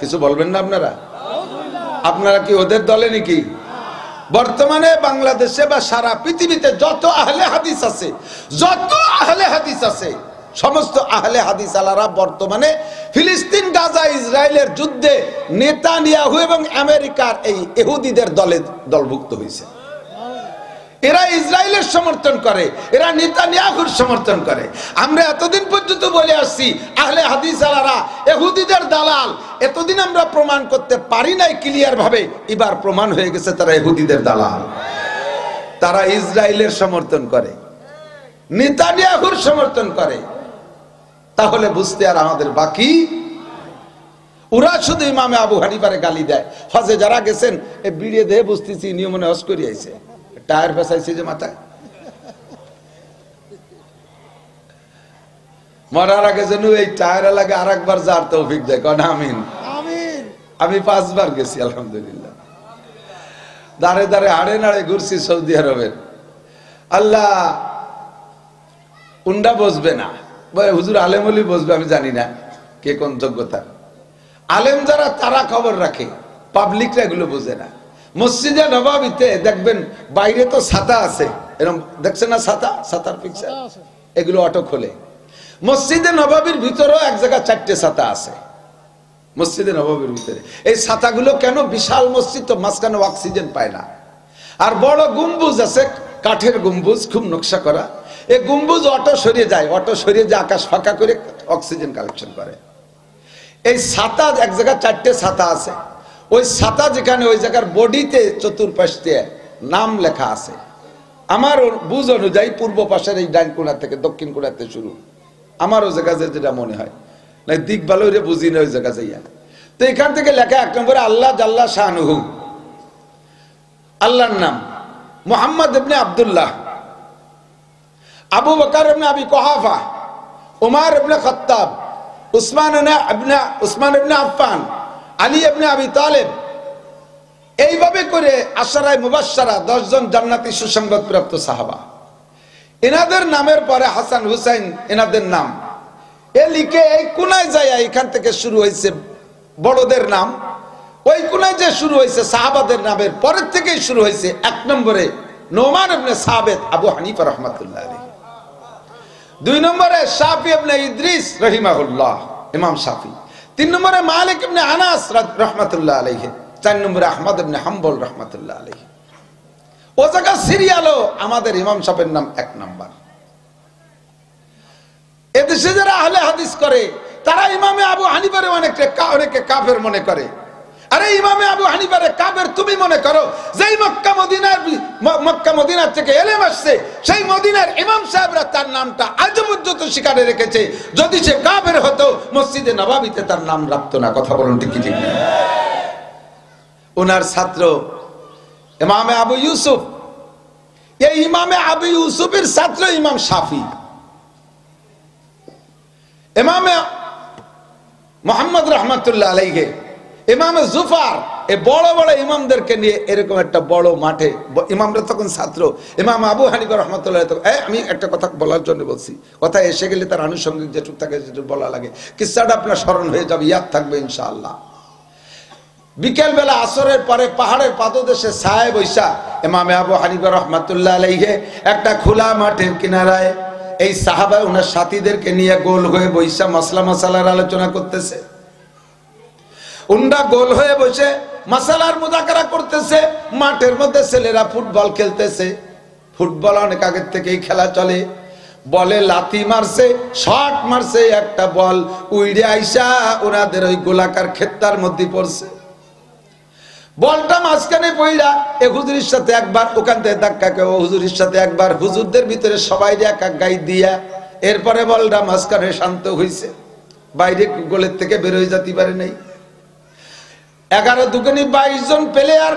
কিছু বলবেন না আপনারা? আপনারা কি ওদের দলে নাকি? বর্তমানে বাংলাদেশে বা সারা পৃথিবীতে যত আহলে হাদিস আছে, যত আহলে হাদিস আছে, সমস্ত আহলে হাদিস আলারা বর্তমানে ফিলিস্তিন, গাজা, ইসরায়েলের যুদ্ধে নেতানিয়াহু এবং আমেরিকার এই ইহুদিদের দলে দলভুক্ত হয়েছে। এরা ইসরায়েলের সমর্থন করে, এরা নেতানিয়াহুর সমর্থন করে। আমরা এতদিন পর্যন্ত বলে আসছি আহলে হাদিস আলারা ইহুদিদের দালাল। এতদিন আমরা প্রমাণ করতে পারি নাই ক্লিয়ার ভাবে, এবার প্রমাণ হয়ে গেছে তারা ইহুদিদের দালাল। তারা ইসরায়েলের সমর্থন করে, নেতানিয়াহুর সমর্থন করে। তাহলে বুঝতে আর আমাদের বাকি, ওরা শুধু ইমামে আবু হানিফারে গালি দেয়। হজে যারা গেছেন এ বিড়িয়ে দেহে বুঝতেছি নিয়মনে হজ করি আইছে, টায়ার ফেসাইছে যে মাথায়, মরার আগে যেন এই টায়ার লাগে আর একবার যার তৌফিক দেয়। কন আমিন। আমি 5 বার গেছি আলহামদুলিল্লাহ, দাঁড়ে দাঁড়ে হাড়ে নাড়ে ঘুরছি সৌদি আরবের। আল্লাহ উন্ডা বসবে না, হুজুর আলেম হলি বসবে, আমি জানি না কে কোন যোগ্যতা। আলেম যারা তারা খবর রাখে, পাবলিকরা এগুলো বোঝে না। মসজিদে নববীতে দেখবেন বাইরে তো ছাতা আছে, এরকম দেখছেন না ছাতা, ছাতার পিকচার, এগুলো অটো খোলে। মসজিদে নববীর ভিতরেও এক জায়গায় 4টে ছাতা আছে মসজিদে নববীর ভিতরে। এই ছাতাগুলো কেন? বিশাল মসজিদ তো, মাঝখানে অক্সিজেন পায় না। আর বড় গম্বুজ আছে, কাঠের গম্বুজ, খুব নকশা করা। এই গম্বুজ অটো সরিয়ে যায়, অটো সরিয়ে যায় আকাশ ফাঁকা করে অক্সিজেন কালেকশন করে। এই ছাতা এক জায়গায় 4টে ছাতা আছে। ওই ছাতা যেখানে, ওই জায়গার বডিতে চতুর্পাশ দিয়ে নাম লেখা আছে। আমার বুঝ অনুযায়ী পূর্ব পাশের এই ডাইন কোণা থেকে দক্ষিণ কোণাতে শুরু, আমার ওই জায়গা যেটা মনে হয়, না দিক ভালো রে বুঝি না ওই জায়গা যাইয়া। তো এখান থেকে লেখা 1 নম্বরে আল্লাহ জাল্লা শানুহু, আল্লাহর নাম, মুহাম্মদ ইবনে আব্দুল্লাহ, আবু বকর ইবনে আবি কুহাফা, উমর ইবনে খাত্তাব, উসমান ইবনে আফফান, আলী ইবনে আবি তালেব। এইভাবে করে আশারায়ে মুবাশশারা 10 জন জান্নাতি সুসংবাদ প্রাপ্ত সাহাবা। এনাদের নামের পরে হাসান হুসাইন এনাদের নাম। এ লিখে এই কোনায় যায়, এখান থেকে শুরু হয়েছে বড়দের নাম, ওই কোনায় যে শুরু হয়েছে সাহাবাদের নামের পরের থেকেই শুরু হয়েছে। 1 নম্বরে নোমান ইবনে সাবিত আবু হানিফা রাহমাতুল্লাহ আলাইহি, 2 নম্বরে শাফি ইবনে ইদ্রিস রাহিমাহুল্লাহ ইমাম শাফি, 3 নম্বরে মালিক ইবনে আনাস রাহমাতুল্লাহ আলাইহি, 4 নম্বরে আহমদ ইবনে হাম্বল রাহমাতুল্লাহ আলাইহি। ও জায়গা সিরিয়ালও আমাদের ইমাম সাহেবের নাম 1 নম্বর। এদেশে যারা আহলে হাদিস করে তারা ইমামে আবু হানিফারে অনেকে কাফের মনে করে। আরে ইমামে আবু হানিফারে কাবের তুমি মনে করো যেই মক্কা মদিনার থেকে এলেম আসছে সেই মদিনার ইমাম সাহেবরা তার নামটা আজ পর্যন্ত স্বীকারে রেখেছে। যদি সে কাবের হতো মসজিদে নববীতে তার নাম রাখতো না। কথা বলুন ঠিক ঠিক না? ওনার ছাত্র ইমামে আবু ইউসুফ, এই ইমামে আবু ইউসুফের ছাত্র ইমাম শাফি, ইমামে মুহাম্মদ রাহমাতুল্লাহ আলাইহি, ইমামে জুফার, এই বড় বড় ইমামদেরকে নিয়ে এরকম একটা বড় মাঠে, ইমামরা তখন ছাত্র, ইমাম আবু হানিফা রাহমাতুল্লাহ, আমি একটা কথা বলার জন্য বলছি, কথা এসে গেলে তার আনুষঙ্গিক যেটুক থাকে যেটুক বলা লাগে, কিসসাটা আপনার স্মরণ হয়ে যাবে, ইয়াদ থাকবে ইনশাআল্লাহ। বিকেল বেলা আসরের পরে পাহাড়ের পাদদেশে ছায়ায় বৈশা ইমামে আবু হানিফা রাহমাতুল্লাহ আলাইহি একটা খোলা মাঠের কিনারায় এই সাহাবা ওনার সাথীদেরকে নিয়ে গোল হয়ে বৈশা মাসলা মাসালার আলোচনা করতেছে। উন্ডা গোল হয়ে বসে মাসালার মুযাকারা করতেছে। মাঠের মধ্যে ছেলেরা ফুটবল খেলতেছে। ফুটবল অনেক আগের থেকেই খেলা চলে। বলে লাথি মারছে, শট মারছে, একটা বল উইড়ে আইসা ওনাদের ওই গোলাকার ক্ষেত্রার মধ্যে পড়ছে। বলটা মাঝখানে পইড়া এ হুজুরের সাথে একবার, ওখান থেকে ধাক্কা খেয়ে ও হুজুরের সাথে একবার, হুজুরদের ভিতরে সবাই এক এক গাই দিয়া এরপরে বলটা মাঝখানে শান্ত হইছে, বাইরে গোলের থেকে বের হয়ে যেতে পারে নাই। 11 দুগুনি 22 জন প্লেয়ার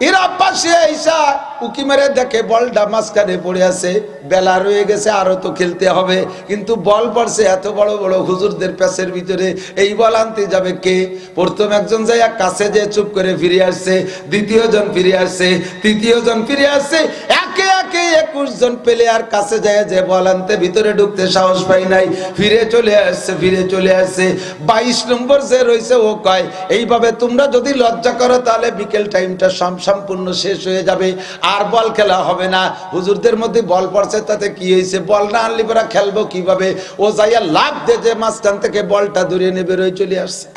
এরা পাশে আইসা উকি মেরে দেখে বলটা মাঝখানে পড়ে আছে। বেলা রয়ে গেছে, আরো তো খেলতে হবে, কিন্তু বল পড়ছে এত বড় বড় হুজুরদের প্যাসের ভিতরে, এই বল আনতে যাবে কে? প্রথম একজন যাইয়া কাছে যে চুপ করে ফিরে আসছে, দ্বিতীয় জন ফিরে আসছে, তৃতীয় জন ফিরে আসছে, একে একে 21 জন প্লেয়ার কাছে যায় যে বল আনতে ভিতরে ঢুকতে সাহস পাই নাই, ফিরে চলে আসছে, ফিরে চলে আসছে। 22 নম্বর যে রয়েছে ও কয় এইভাবে তোমরা যদি লজ্জা করো তাহলে বিকেল টাইমটা সম্পূর্ণ শেষ হয়ে যাবে, আর বল খেলা হবে না। হুজুরদের মধ্যে বল পড়ছে, তাতে কি হয়েছে? বল না আনলে পরা খেলবো কিভাবে? ও যাইয়া লাভ দিয়ে যে মাঝখান থেকে বলটা দূরে নিয়ে বেরোয় চলে আসছে।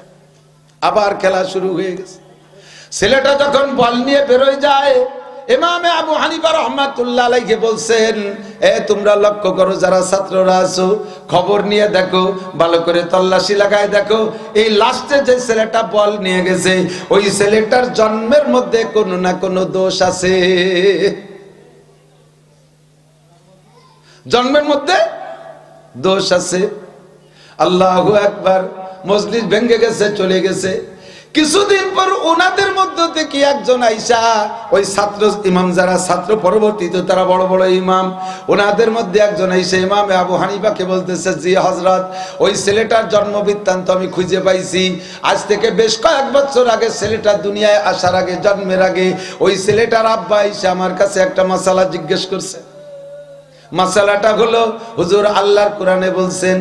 আবার খেলা শুরু হয়ে গেছে। ছেলেটা যখন বল নিয়ে বেরোয় যায়, ইমামে আবু হানিফা রাহমাতুল্লাহ আলাইহি বলছেন, এ তোমরা লক্ষ্য করো যারা ছাত্ররা আছো, খবর নিয়ে দেখো, ভালো করে তল্লাশি লাগায় দেখো, এই লাস্টে যে ছেলেটা বল নিয়ে গেছে ওই ছেলেটার জন্মের মধ্যে কোনো না কোনো দোষ আছে। জন্মের মধ্যে দোষ আছে। আল্লাহু আকবার। মজলিস ভেঙে গেছে, চলে গেছে। কিছুদিন পর ওনাদের মধ্য থেকে একজন আইসা, ওই ছাত্র ইমাম যারা ছাত্র পরবর্তীতে তারা বড় বড় ইমাম, ওনাদের মধ্যে একজন আইসা ইমামে আবু হানিফাকে বলতেছে, জি হযরত, ওই ছেলেটার জন্ম বৃত্তান্ত আমি খুঁজে পাইছি। আজ থেকে বেশ কয়েক বছর আগে ছেলেটা দুনিয়ায় আসার আগে, জন্মের আগে, ওই ছেলেটার আব্বা আইসা আমার কাছে একটা মাসালা জিজ্ঞেস করছে। মাসালাটা হলো, হুজুর আল্লাহর কোরআনে বলছেন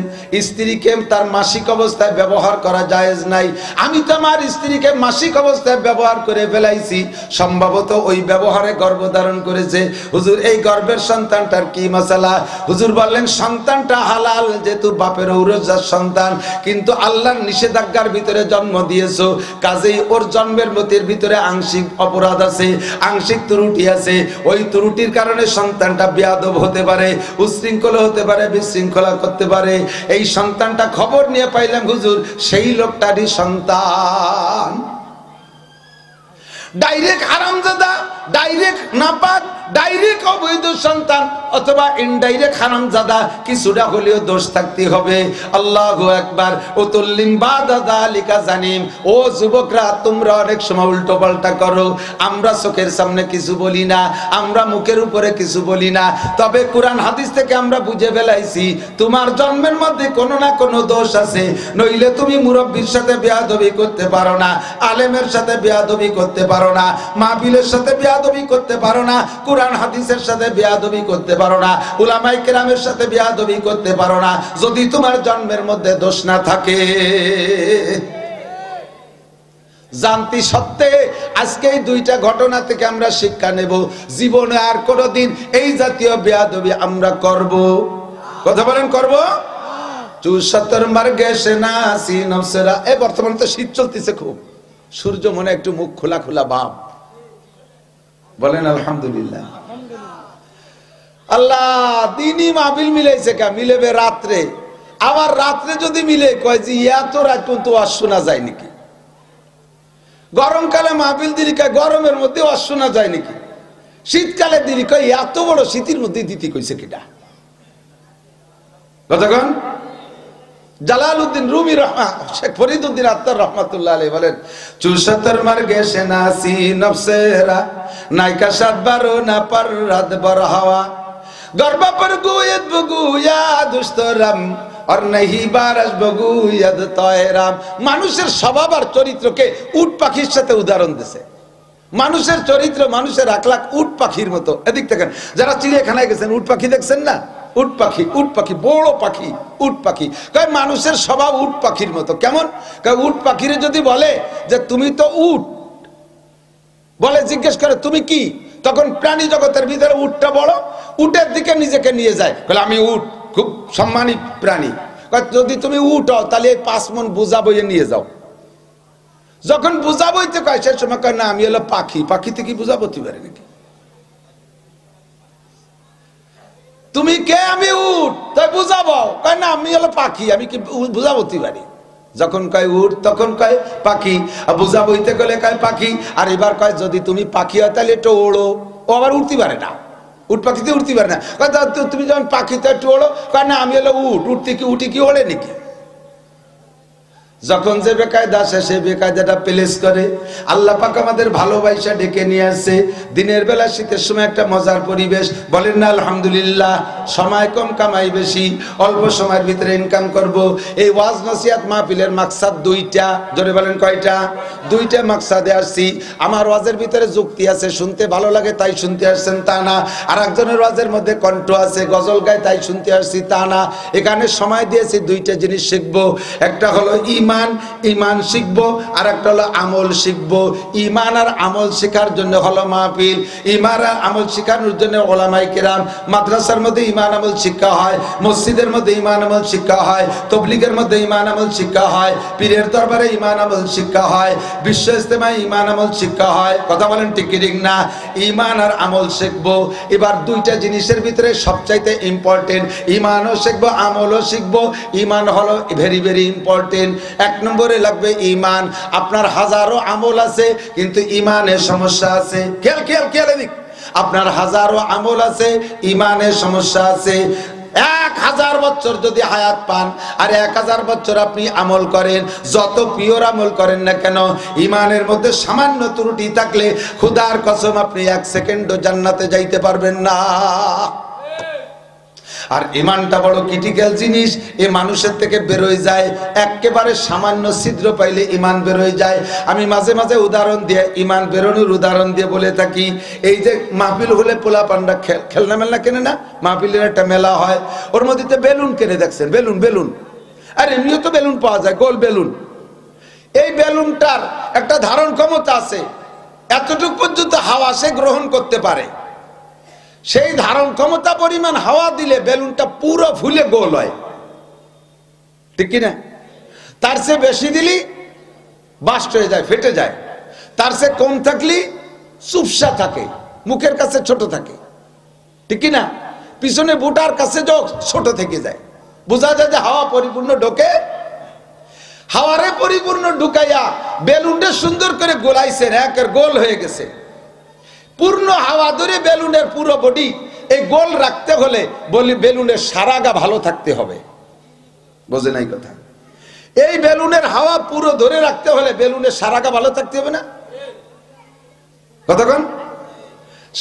স্ত্রীকে তার মাসিক অবস্থায় ব্যবহার করা জায়েজ নাই। আমি তো আমার স্ত্রীকে মাসিক অবস্থায় ব্যবহার করে ফেলাইছি, সম্ভবত ওই ব্যবহারে গর্ভধারণ করেছে। হুজুর এই গর্ভের সন্তানটার কি মাসালা? হুজুর বললেন সন্তানটা হালাল, যেহেতু বাপের ঔরজার সন্তান, কিন্তু আল্লাহর নিষেধাজ্ঞার ভিতরে জন্ম দিয়েছো, কাজেই ওর জন্মের মতের ভিতরে আংশিক অপরাধ আছে, আংশিক ত্রুটি আছে। ওই ত্রুটির কারণে সন্তানটা বেয়াদব হতে পারে, উশৃঙ্খল হতে পারে, বিশৃঙ্খলা করতে পারে। এই সন্তানটা খবর নিয়ে পাইলাম হুজুর সেই লোকটারই সন্তান। ডাইরেক্ট হারামজাদা, ডাইরেক্ট নাপাক, ডাইরেক্ট অবৈধ সন্তান, অথবা ইনডাইরেক্ট হারামজাদা, কিছুটা হলেও দোষ থাকতে হবে। আল্লাহু আকবার। উতুল্লিম বাদা যালিকা জানিম। ও যুবকরা, তোমরা অনেক সময় উল্টো পাল্টা করো। আমরা চোখের সামনে কিছু বলি না, আমরা মুখের উপরে কিছু বলি না, তবে কোরআন হাদিস থেকে আমরা বুঝে ফেলাইছি তোমার জন্মের মধ্যে কোনো না কোনো দোষ আছে, নইলে তুমি মুরব্বির সাথে বেয়াদবি করতে পারো না, আলেমের সাথে বেয়াদবি করতে পারো না, মাহফিলের সাথে বেয়াদবি করতে পারো না, কোরআন হাদিসের সাথে বেয়াদবি করতে পারো না, উলামায়ে কেরামের সাথে বেয়াদবি করতে পারো না, যদি তোমার জন্মের মধ্যে দোষ না থাকে। জানতি সত্ত্বে আজকে এই দুইটা ঘটনা থেকে আমরা শিক্ষা নেব, জীবনে আর কোনোদিন এই জাতীয় বেয়াদবি আমরা করব। কথা বলেন, করব? 74 মার গেছে না সিনফসরা। এই বর্তমানে তো শীত চলতেছে খুব, সূর্য মনে একটু মুখ খোলা খোলা ভাব। বলেন আলহামদুলিল্লাহ। আল্লাহ দিনই মাহফিল মিলাইছে কা, মিলেবে রাত্রে। আবার রাত্রে যদি মিলে কয় যে এত রাত পর্যন্ত ওয়াজ শোনা যায় নাকি? গরমকালে মাহফিল দিলি কয় গরমের মধ্যে ওয়াজ শোনা যায় নাকি, শীতকালে দিলি কয় এত বড় শীতের মধ্যে দিতে কইছে কিটা। কতক্ষণ জালালউদ্দিন রুমি শেখ ফরিদউদ্দিন আত্তার রহমাতুল্লাহ আলাইহি বলেন 74 মার গেছে নাসি নফসেরা নাইকা 7 না পার রাত বর হাওয়া গরবা পর গুয়েত বগুয়া দুস্তরাম আর নাহি বারাস বগুয়াদ তয়রাম। মানুষের স্বভাব আর চরিত্রকে উট পাখির সাথে উদাহরণ দিয়েছে। মানুষের চরিত্র, মানুষের আখলাক উট পাখির মতো। এদিক থেকে যারা চিড়িয়াখানায় গেছেন উট পাখি দেখছেন না, উট পাখি, উট পাখি, বড় পাখি, উট পাখি। কয় মানুষের স্বভাব উট পাখির মতো। কেমন? কয় উট পাখিরে যদি বলে যে তুমি তো উট, বলে জিজ্ঞেস করে তুমি কি, তখন প্রাণী জগতের ভিতরে উটটা বড়, উটের দিকে নিজেকে নিয়ে যায়, বলে আমি উট, খুব সম্মানিত প্রাণী। যদি তুমি উট হও তাহলে 5 মণ বোঝা বইয়ে নিয়ে যাও। যখন বোঝা বইতে কয় সে সময় কয় না আমি হলো পাখি, পাখিতে কি বোঝা বইতে পারে নাকি? তুমি কে? আমি উট, তাই বুঝাবো। কয় না আমি হলো পাখি, আমি কি বুঝা বইতে পারি? যখন কয় উট তখন কয় পাখি, আর বুঝা বইতে গেলে কয় পাখি। আর এবার কয় যদি তুমি পাখি হয় তাহলে একটু ওড়ো, ও আবার উঠতে পারে না, উট পাখিতে উঠতে পারে না। তুমি যখন পাখিতে একটু ওড়ো, কয় না আমি হলো উট, উঠতে কি উঠি কি ওড়ে নাকি? যখন যে বেকায়দা আসে সে বেকায়দাটা প্লেস করে। আল্লাহ পাক আমাদের ভালোবাসা ডেকে নিয়ে আসে। দিনের বেলা শীতের সময় একটা মজার পরিবেশ, বলেন না আলহামদুলিল্লাহ। সময় কম কামাই বেশি, অল্প সময়ের ভিতরে ইনকাম করব। এই ওয়াজ নসিহত মাহফিলের মাকসাদ 2টা, জোরে বলেন কয়টা? 2টা মাকসাদে আসছি। আমার ওয়াজের ভিতরে যুক্তি আছে, শুনতে ভালো লাগে তাই শুনতে আসছেন তা না। আর একজনের ওয়াজের মধ্যে কণ্ঠ আছে, গজল গায় তাই শুনতে আসছি তা না। এখানে সময় দিয়েছি 2টা জিনিস শিখবো। একটা হলো ইমান শিখবো, আর একটা হলো আমল শিখবো। ইমান আর আমল শেখার জন্য হলো মাহফিল, ইমান আর আমল শেখানোর জন্য ওলামায়ে কেরাম। মাদ্রাসার মধ্যে ইমান আমল শিক্ষা হয়, মসজিদের মধ্যে ইমান আমল শিক্ষা হয়, তাবলীগের মধ্যে ইমান আমল শিক্ষা হয়, পীরের দরবারে ইমান আমল শিক্ষা হয়, বিশ্ব ইজতেমায় ইমান আমল শিক্ষা হয়। কথা বলেন ঠিক কি ঠিক না? ইমান আর আমল শিখবো। এবার 2টা জিনিসের ভিতরে সবচাইতে ইম্পর্টেন্ট, ইমানও শিখবো আমলও শিখবো। ইমান হলো ভেরি ভেরি ইম্পর্টেন্ট। 1 নম্বরে লাগবে ইমান। আপনার হাজারো আমল আছে কিন্তু ইমানের সমস্যা আছে। খেয়াল খেয়াল খেয়াল এদিক, আপনার হাজারো আমল আছে, ইমানের সমস্যা আছে। 1000 বছর যদি হায়াত পান আর 1000 বছর আপনি আমল করেন, যত পিওর আমল করেন না কেন, ইমানের মধ্যে সামান্য ত্রুটি থাকলে খোদার কসম আপনি 1 সেকেন্ডও জান্নাতে যাইতে পারবেন না। আর ইমানটা বড় ক্রিটিক্যাল জিনিস। এ মানুষের থেকে বেরোয় যায়, একেবারে সামান্য ছিদ্র পাইলে ইমান বেরোয় যায়। আমি মাঝে মাঝে উদাহরণ দিয়ে, ইমান বেরোনোর উদাহরণ দিয়ে বলে থাকি। এই যে মাহফিল হলে পোলা পান্ডা খেলনা মেলনা কেনে না, মাহফিলের একটা মেলা হয়, ওর মধ্যে বেলুন কেনে দেখছেন, বেলুন বেলুন। আর এমনিও তো বেলুন পাওয়া যায়, গোল বেলুন। এই বেলুনটার একটা ধারণ ক্ষমতা আছে, এতটুকু পর্যন্ত হাওয়া সে গ্রহণ করতে পারে। সেই ধারণ ক্ষমতা পরিমাণ হাওয়া দিলে বেলুনটা পুরো ফুলে গোল হয়, ঠিক কিনা? তার চেয়ে বেশি দিলি বাস্ট হয়ে যায়, ফেটে যায়। তার চেয়ে কম থাকলে চুপসা থাকে, মুখের কাছে ছোট থাকে, ঠিক কিনা? পিছনে বুটার কাছে ছোট থেকে যায়। বোঝা যায় যে হাওয়া পরিপূর্ণ ঢোকে। হাওয়ারে পরিপূর্ণ ঢুকাইয়া বেলুনটা সুন্দর করে গোলাইছেন, একের গোল হয়ে গেছে। পূর্ণ হাওয়া ধরে বেলুনের পুরো বডি এই গোল রাখতে হলে বলি বেলুনের সারা গা ভালো থাকতে হবে। বোঝে নাই কথা? এই বেলুনের হাওয়া পুরো ধরে রাখতে হলে বেলুনের সারা গা ভালো থাকতে হবে না? কতক্ষণ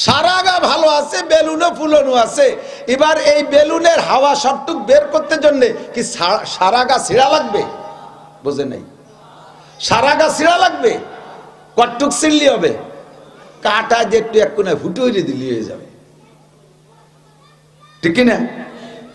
সারা গা ভালো আছে, বেলুনও ফুলনো আছে। এবার এই বেলুনের হাওয়া সবটুক বের করতে জন্য কি সারা গা ছিঁড়া লাগবে? বোঝে নাই? সারা গা ছিঁড়া লাগবে। কটটুক ছিঁড়লি হবে? কাটা যে একটু এক কোনায় ফুটো হয়ে দিলি হয়ে যাবে, ঠিক কিনা?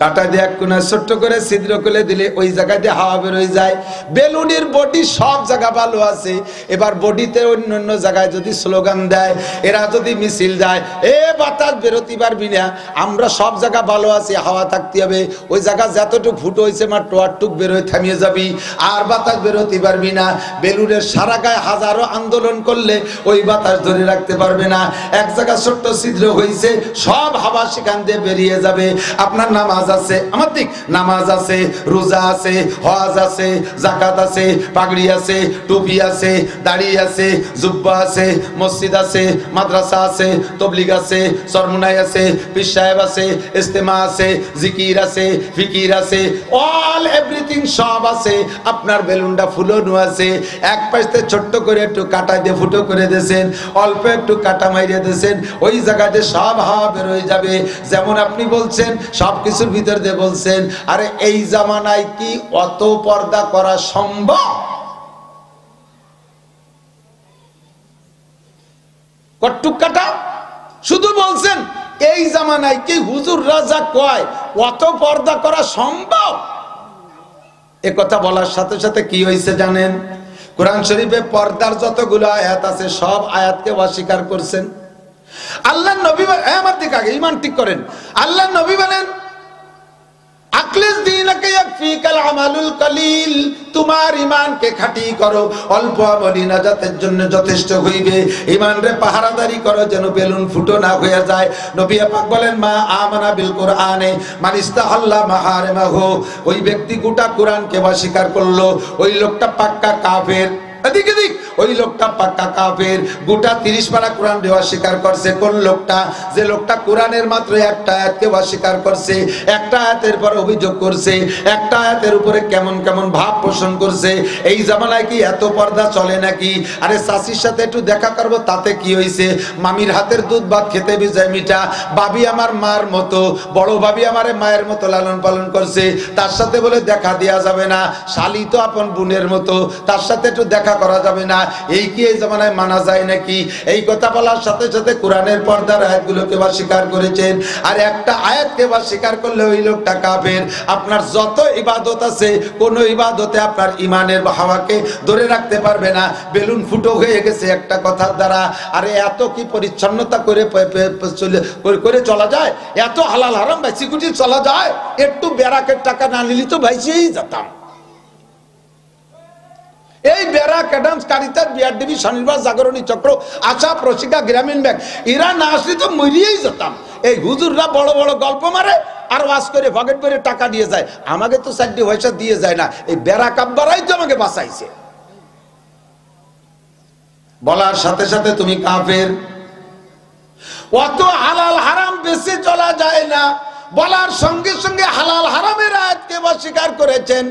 কাটা দিয়ে এক কোনায় ছোট্ট করে ছিদ্র করে দিলে ওই জায়গায় দিয়ে হাওয়া বের হয়ে যায়। বেলুনের বডি সব জায়গা ভালো আছে। এবার বডিতে অন্য অন্য জায়গায় যদি স্লোগান দেয়, এরা যদি মিছিল যায়, এ বাতাস বেরোতে পারবি না, আমরা সব জায়গা ভালো আছি, হাওয়া থাকতে হবে। ওই জায়গা যতটুকু ফুটো হয়েছে মাত্র আটটুক বেরোয় থামিয়ে যাবি, আর বাতাস বেরোতে পারবি না। বেলুনের সারা গায়ে হাজারো আন্দোলন করলে ওই বাতাস ধরে রাখতে পারবে না। এক জায়গা ছোট্ট ছিদ্র হয়েছে, সব হাওয়া সেখান দিয়ে বেরিয়ে যাবে। আপনার নামাজ আছে, আমার দিক, নামাজ আছে, রোজা আছে, হজ আছে, যাকাত আছে, পাগড়ি আছে, টুপি আছে, দাড়ি আছে, জুব্বা আছে, মসজিদ আছে, মাদ্রাসা আছে, তবলিগ আছে, সরমুনাই আছে, পীর সাহেব আছে, ইস্তেমা আছে, জিকির আছে, ফিকির আছে, অল এভরিথিং সব আছে। আপনার বেলুনটা ফুলানো আছে, এক পাশে ছোট্ট করে একটু কাটা দিয়ে ফুটো করে দিয়েছেন, অল্প একটু কাটা মাইরে দিয়েছেন, ওই জায়গাতে সব হাওয়া বের হয়ে যাবে। যেমন আপনি বলছেন সব কিছুর ভিতর দিয়ে বলছেন, আরে এই জামানায় কি অত পর্দা করা সম্ভব? কটুক কাটা শুধু বলছেন এই জামানায় কি হুজুর রাজা কয় অত পর্দা করা সম্ভব? এ কথা বলার সাথে সাথে কি হয়েছে জানেন? কোরআন শরীফে পর্দার যতগুলো আয়াত আছে সব আয়াতকে অস্বীকার করছেন। আল্লাহ নবী আমার দিকে আগে ঈমান ঠিক করেন। আল্লাহ নবী বলেন আখলিস দীনকে ইয়াকফিকাল আমালুল কলিল, তোমার ঈমানকে খাঁটি করো, অল্প আমলি নাজাতের জন্য যথেষ্ট হইবে। ঈমানরে পাহারাদারি করো যেন বেলুন ফুটো না হয়ে যায়। নবী পাক বলেন মা আমানা বিল কুরআনে মান ইস্তাহাল্লা মাহারিমাহু, ওই ব্যক্তি গোটা কোরআনকে অস্বীকার করলো ওই লোকটা পাক্কা কাফের। এদিক এদিক ওই লোকটা পাক্কা কাফের। গোটা 30 পারা কোরআন অস্বীকার করছে। কোন লোকটা? যে লোকটা কোরআনের মাত্র একটা আয়াতকে অস্বীকার করছে, একটা আয়াতের পর অভিযোগ করছে, একটা আয়াতের উপরে কেমন কেমন ভাব পোষণ করছে। এই জামানায় কি এত পর্দা চলে নাকি? আরে চাষির সাথে একটু দেখা করবো তাতে কি হয়েছে? মামির হাতের দুধ ভাত খেতে বিজয় মিঠা। ভাবি আমার মার মতো, বড় ভাবি আমারে মায়ের মতো লালন পালন করছে, তার সাথে বলে দেখা দেওয়া যাবে না। শালি তো আপন বোনের মতো, তার সাথে একটু দেখা করা যাবে না। এই কি এই জামানায় মানা যায় নাকি? এই কথা বলার সাথে সাথে কোরআনের পর্দার আয়াতগুলোকে অস্বীকার করেছেন। আর একটা আয়াতকে অস্বীকার করলে ওই লোকটা কাফের। আপনার যত ইবাদত আছে কোন ইবাদতে আপনার ইমানের হাওয়াকে ধরে রাখতে পারবে না। বেলুন ফুটো হয়ে গেছে একটা কথার দ্বারা। আরে এত কি পরিচ্ছন্নতা করে চলা যায়? এত হালাল হারাম বাইসিকুটি চলা যায়? একটু ব্যারাকের টাকা না নিলি তো ভাইসেই যেতাম। এই ব্যারাক অ্যাডামস কারিতার বিআরডিবি স্বনির্ভর জাগরণী চক্র আশা প্রশিকা গ্রামীণ ব্যাংক এরা না আসলে তো মরিয়েই যেতাম। এই হুজুররা বড় বড় গল্প মারে আর ওয়াজ করে পকেট করে টাকা দিয়ে যায়, আমাকে তো 4 পয়সা দিয়ে যায় না। এই ব্যারাক আব্বারাই তো আমাকে বাঁচাইছে। বলার সাথে সাথে তুমি কাফের। অত হালাল হারাম বেশি চলা যায় না, বলার সঙ্গে সঙ্গে হালাল হারামের আয়াতকে অস্বীকার করেছেন।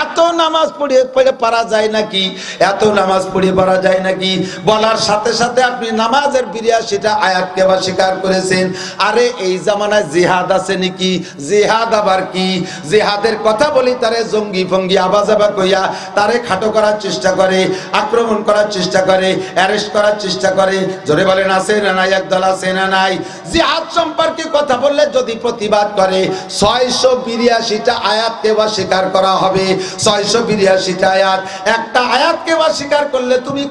এত নামাজ পড়ে পারা যায় নাকি? এত নামাজ পড়ে পারা যায় নাকি? বলার সাথে সাথে আপনি নামাজের 82টা আয়াতকে অস্বীকার করেছেন। আরে এই জামানায় জিহাদ আছে নাকি? জিহাদ আবার কি? জিহাদের কথা বলি তারে জঙ্গি ফঙ্গি আবাজাবা কইয়া তারে খাটো করার চেষ্টা করে, আক্রমণ করার চেষ্টা করে, অ্যারেস্ট করার চেষ্টা করে। জোরে বলেন আছে না নাই? একদল আছে না নাই? জিহাদ সম্পর্কে কথা বললে যদি প্রতিবাদ করে 682টা আয়াতকে অস্বীকার করা হবে। 682টা আয়াত। একটা আয়াতকে অস্বীকার করলে তুমি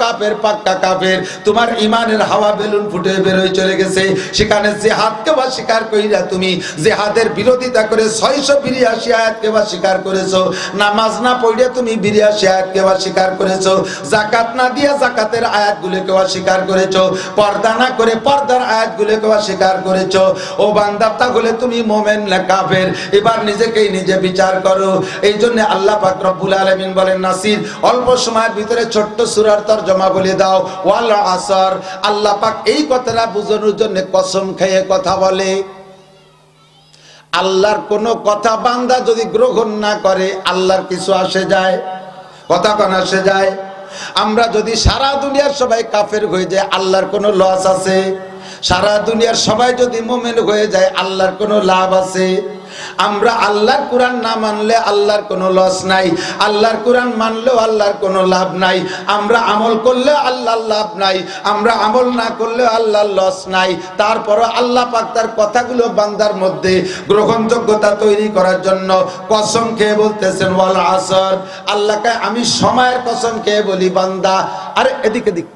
কাফের, পাক্কা কাফের। তোমার ইমানের হাওয়া বেলুন ফুটে বের হয়ে চলে গেছে। সেখানে জিহাদকে অস্বীকার কইরা তুমি জিহাদের বিরোধিতা করে 682 আয়াতকে অস্বীকার করেছো। নামাজ না পড়ে তুমি 82 আয়াতকে অস্বীকার করেছো। যাকাত না দিয়া যাকাতের আয়াতগুলোকে অস্বীকার করেছো। পর্দা না করে পর্দার আয়াতগুলোকে অস্বীকার করেছো। ও বান্দা, তাহলে তুমি মুমিন না কাফের? এবার নিজেকেই নিজে বিচার করো। এই জন্য আল্লাহ পাক রব্বুল আলামিন বলেন নাসির, অল্প সময়ের ভিতরে ছোট্ট সূরার তরজমা বলে দাও। ওয়াল আসর। আল্লাহ পাক এই কথাটা বোঝানোর জন্য কসম খেয়ে কথা বলে। আল্লাহর কোন কথা বান্দা যদি গ্রহণ না করে আল্লাহর কিছু আসে যায়? কথা কোন আসে যায়? আমরা যদি সারা দুনিয়ার সবাই কাফের হয়ে যায় আল্লাহর কোনো লস আছে? সারা দুনিয়ার সবাই যদি মুমিন হয়ে যায় আল্লাহর কোনো লাভ আছে? আমরা আল্লাহর কোরআন না মানলে আল্লাহর কোনো লস নাই, আল্লাহর কোরআন মানলেও আল্লাহর কোনো লাভ নাই। আমরা আমল করলে আল্লাহর লাভ নাই, আমরা আমল না করলে আল্লাহর লস নাই। তারপরও আল্লাহ পাক তার কথাগুলো বান্দার মধ্যে গ্রহণযোগ্যতা তৈরি করার জন্য কসম খেয়ে বলতেছেন ওয়াল আসর। আল্লাহকে আমি সময়ের কসম খেয়ে বলি বান্দা। আরে এদিক এদিক